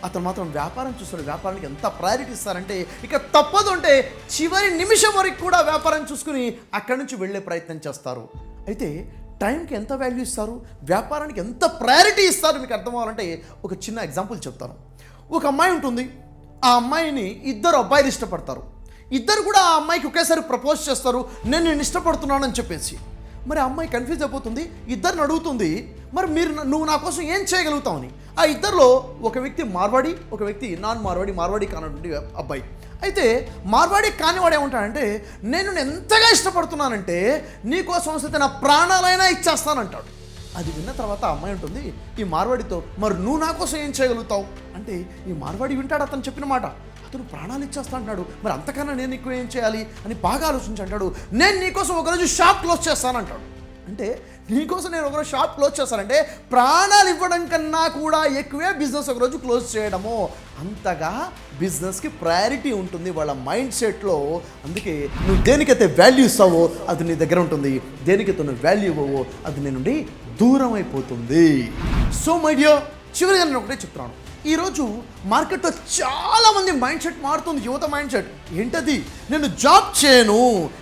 అతను మాత్రం వ్యాపారం చూస్తాడు. వ్యాపారానికి ఎంత ప్రయారిటీ ఇస్తారంటే ఇక తప్పదు అంటే చివరి నిమిషం వరకు కూడా వ్యాపారం చూసుకుని అక్కడి నుంచి వెళ్ళే ప్రయత్నం చేస్తారు. అయితే టైంకి ఎంత వాల్యూ ఇస్తారు, వ్యాపారానికి ఎంత ప్రయారిటీ ఇస్తారు మీకు అర్థం అవ్వాలంటే ఒక చిన్న ఎగ్జాంపుల్ చెప్తాను. ఒక అమ్మాయి ఉంటుంది, ఆ అమ్మాయిని 2 అబ్బాయిలు ఇష్టపడతారు. ఇద్దరు కూడా ఆ అమ్మాయికి ఒకేసారి ప్రపోజ్ చేస్తారు, నేను ఇష్టపడుతున్నాను అని చెప్పేసి. మరి ఆ అమ్మాయి కన్ఫ్యూజ్ అయిపోతుంది, ఇద్దరిని అడుగుతుంది, మరి నువ్వు నా కోసం ఏం చేయగలుగుతావని. ఆ ఇద్దరిలో ఒక వ్యక్తి మార్వాడి, ఒక వ్యక్తి నాన్ మార్వాడి, మార్వాడి కానటువంటి అబ్బాయి. అయితే మార్వాడి కానివాడు ఏమంటాడంటే, నేను ఎంతగా ఇష్టపడుతున్నానంటే నీకోసం వస్తే నా ప్రాణాలైనా ఇచ్చేస్తానంటాడు. అది విన్న తర్వాత ఆ అమ్మాయి ఉంటుంది ఈ మార్వాడితో, మరి నువ్వు నా కోసం ఏం చేయగలుగుతావు అంటే, ఈ మార్వాడి వింటాడు అతను చెప్పిన మాట. అతను ప్రాణాలు ఇచ్చేస్తా అంటున్నాడు, మరి అంతకన్నా నేను ఎక్కువ ఏం చేయాలి అని బాగా ఆలోచించి అంటాడు, నేను నీకోసం ఒకరోజు షాప్ క్లోజ్ చేస్తానంటాడు. అంటే నీకోసం నేను ఒకరోజు షాప్ క్లోజ్ చేస్తానంటే ప్రాణాలు ఇవ్వడం కన్నా కూడా ఎక్కువే బిజినెస్ ఒకరోజు క్లోజ్ చేయడము. అంతగా బిజినెస్కి ప్రయారిటీ ఉంటుంది వాళ్ళ మైండ్ సెట్లో. అందుకే నువ్వు దేనికైతే వాల్యూ ఇస్తావో అది నీ దగ్గర ఉంటుంది, దేనికైతే నువ్వు వాల్యూ ఇవ్వవో అది నీ నుండి దూరం అయిపోతుంది. సో మై డియర్, చివరిగా నేను ఒకటే చెప్తున్నాను, ఈరోజు మార్కెట్లో చాలామంది మైండ్ సెట్ మారుతుంది. యువత మైండ్ సెట్ ఏంటది, నేను జాబ్ చేయను,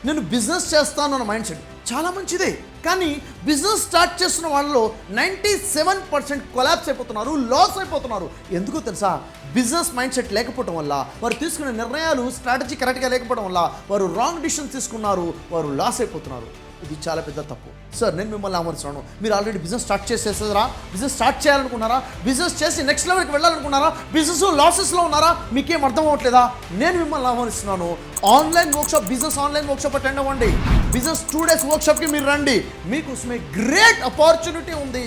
నేను బిజినెస్ చేస్తాను అన్న మైండ్ సెట్ చాలా మంచిదే. కానీ బిజినెస్ స్టార్ట్ చేస్తున్న వాళ్ళలో 97% కొలాప్స్ అయిపోతున్నారు, లాస్ అయిపోతున్నారు. ఎందుకో తెలుసా? బిజినెస్ మైండ్ సెట్ లేకపోవడం వల్ల, వారు తీసుకునే నిర్ణయాలు స్ట్రాటజీ కరెక్ట్గా లేకపోవడం వల్ల వారు రాంగ్ డిసిషన్స్ తీసుకున్నారు, వారు లాస్ అయిపోతున్నారు. ఇది చాలా పెద్ద తప్పు. సార్ నేను మిమ్మల్ని ఆమరిస్తున్నాను, మీరు ఆల్రెడీ బిజినెస్ స్టార్ట్ చేసేసారా, బిజినెస్ స్టార్ట్ చేయాలనుకున్నారా, బిజినెస్ చేసి నెక్స్ట్ లెవెల్కి వెళ్ళాలనుకున్నారా, బిజినెస్ లాసెస్లో ఉన్నారా, మీకేం అర్థం అవ్వట్లేదా? నేను మిమ్మల్ని ఆహ్వానిస్తున్నాను. Online workshop, business online workshop attend అవ్వండి. బిజినెస్ 2 days వర్క్షాప్కి మీరు రండి. మీకోసమే గ్రేట్ ఆపర్చునిటీ ఉంది.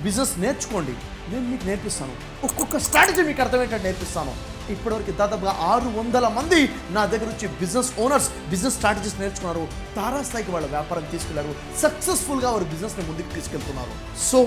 బిజినెస్ నేర్చుకోండి, నేను మీకు నేర్పిస్తాను. ఒక్కొక్క స్ట్రాటజీ మీకు అర్థమయ్యేటట్టు నేర్పిస్తాను. ఇప్పటివరకు దాదాపుగా 600 మంది నా దగ్గర వచ్చి బిజినెస్ ఓనర్స్ బిజినెస్ స్ట్రాటజీస్ నేర్చుకున్నారు. తారాస్థాయికి వాళ్ళ వ్యాపారం తీసుకెళ్లారు. సక్సెస్ఫుల్గా వారు బిజినెస్ని ముందుకు తీసుకెళ్తున్నారు. So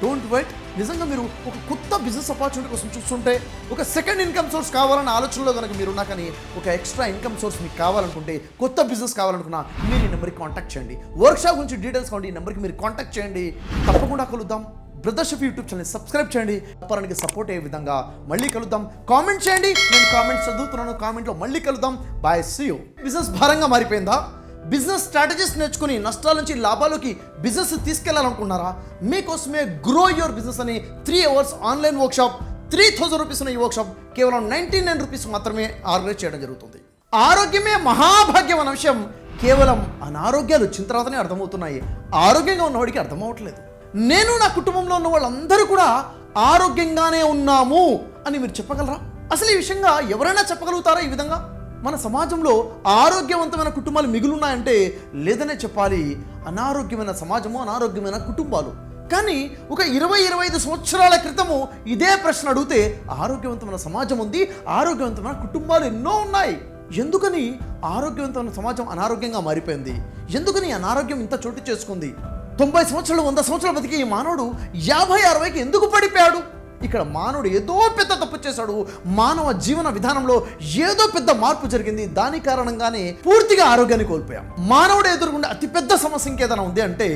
don't wait. నిజంగా మీరు ఒక కొత్త బిజినెస్ ఆపర్చునిటీ కోసం చూస్తుంటే, ఒక సెకండ్ ఇన్కమ్ సోర్స్ కావాలన్న ఆలోచనలో కనుక మీరున్నా, కానీ ఒక ఎక్స్ట్రా ఇన్కమ్ సోర్స్ మీకు కావాలనుకుంటే, కొత్త బిజినెస్ కావాలనుకున్నా మీరు ఈ నెంబర్కి కాంటాక్ట్ చేయండి. వర్క్షాప్ గురించి డీటెయిల్స్ కావాలి, ఈ నెంబర్కి మీరు కాంటాక్ట్ చేయండి. తప్పకుండా కలుద్దాం. Brother Shafi YouTube channel subscribe చేయండి. వ్యాపారానికి సపోర్ట్ అయ్యే విధంగా మళ్ళీ కలుద్దాం. కామెంట్ చేయండి, నేను కామెంట్స్ చదువుతున్నాను. కామెంట్లో మళ్ళీ కలుద్దాం. Bye, see you. బిజినెస్ భారంగా మారిపోయిందా? బిజినెస్ స్ట్రాటజీస్ నేర్చుకుని నష్టాల నుంచి లాభాలకి బిజినెస్ తీసుకెళ్లాలనుకున్నారా? మీకోసమే గ్రో యువర్ బిజినెస్ అని 3 hours ఆన్లైన్ వర్క్షాప్, 3000 రూపీస్ ఉన్న ఈ వర్క్షాప్ కేవలం 99 రూపీస్ మాత్రమే ఆర్గనైజ్ చేయడం జరుగుతుంది. ఆరోగ్యమే మహాభాగ్యం అన్న విషయం కేవలం అనారోగ్యాలు వచ్చిన తర్వాతనే అర్థమవుతున్నాయి. ఆరోగ్యంగా ఉన్నవాడికి అర్థం అవ్వట్లేదు. నేను నా కుటుంబంలో ఉన్న వాళ్ళందరూ కూడా ఆరోగ్యంగానే ఉన్నాము అని మీరు చెప్పగలరా? అసలు ఈ విషయంగా ఎవరైనా చెప్పగలుగుతారా? ఈ విధంగా మన సమాజంలో ఆరోగ్యవంతమైన కుటుంబాలు మిగులున్నాయంటే లేదనే చెప్పాలి. అనారోగ్యమైన సమాజము, అనారోగ్యమైన కుటుంబాలు. కానీ ఒక 20-25 సంవత్సరాల క్రితము ఇదే ప్రశ్న అడిగితే ఆరోగ్యవంతమైన సమాజం ఉంది, ఆరోగ్యవంతమైన కుటుంబాలు ఎన్నో ఉన్నాయి. ఎందుకని ఆరోగ్యవంతమైన సమాజం అనారోగ్యంగా మారిపోయింది? ఎందుకని అనారోగ్యం ఇంత చోటు చేసుకుంది? 90 సంవత్సరాలు, 100 సంవత్సరాలు బతికి ఈ మానవుడు 50-60కి ఎందుకు పడిపోయాడు? ఇక్కడ మానవుడు ఏదో పెద్ద తప్పు చేశాడు. మానవ జీవన విధానంలో ఏదో పెద్ద మార్పు జరిగింది. దాని కారణంగానే పూర్తిగా ఆరోగ్యాన్ని కోల్పోయాం. మానవుడు ఎదుర్కొండే అతిపెద్ద సమస్య ఇంకేదైనా ఉంది అంటే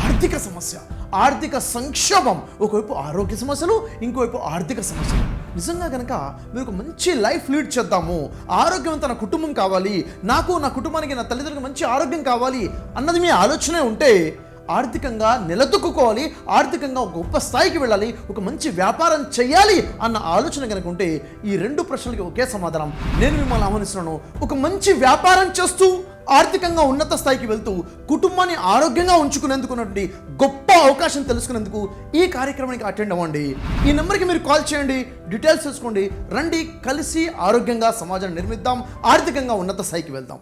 ఆర్థిక సమస్య, ఆర్థిక సంక్షోభం. ఒకవైపు ఆరోగ్య సమస్యలు, ఇంకోవైపు ఆర్థిక సమస్యలు. నిజంగా కనుక మీరు ఒక మంచి లైఫ్ లీడ్ చేద్దాము, ఆరోగ్యవంతమైన కుటుంబం కావాలి, నాకు నా కుటుంబానికి నా తల్లిదండ్రులకు మంచి ఆరోగ్యం కావాలి అన్నది మీ ఆలోచనే ఉంటే, ఆర్థికంగా నిలదొక్కుకోవాలి, ఆర్థికంగా ఒక గొప్ప స్థాయికి వెళ్ళాలి, ఒక మంచి వ్యాపారం చేయాలి అన్న ఆలోచన కనుక ఉంటే, ఈ 2 ప్రశ్నలకి ఒకే సమాధానం. నేను మిమ్మల్ని ఆహ్వానిస్తున్నాను. ఒక మంచి వ్యాపారం చేస్తూ ఆర్థికంగా ఉన్నత స్థాయికి వెళ్తూ కుటుంబాన్ని ఆరోగ్యంగా ఉంచుకునేందుకున్నటువంటి గొప్ప అవకాశం తెలుసుకునేందుకు ఈ కార్యక్రమానికి అటెండ్ అవ్వండి. ఈ నెంబర్కి మీరు కాల్ చేయండి, డీటెయిల్స్ తెలుసుకోండి. రండి, కలిసి ఆరోగ్యంగా సమాజాన్ని నిర్మిద్దాం, ఆర్థికంగా ఉన్నత స్థాయికి వెళ్దాం.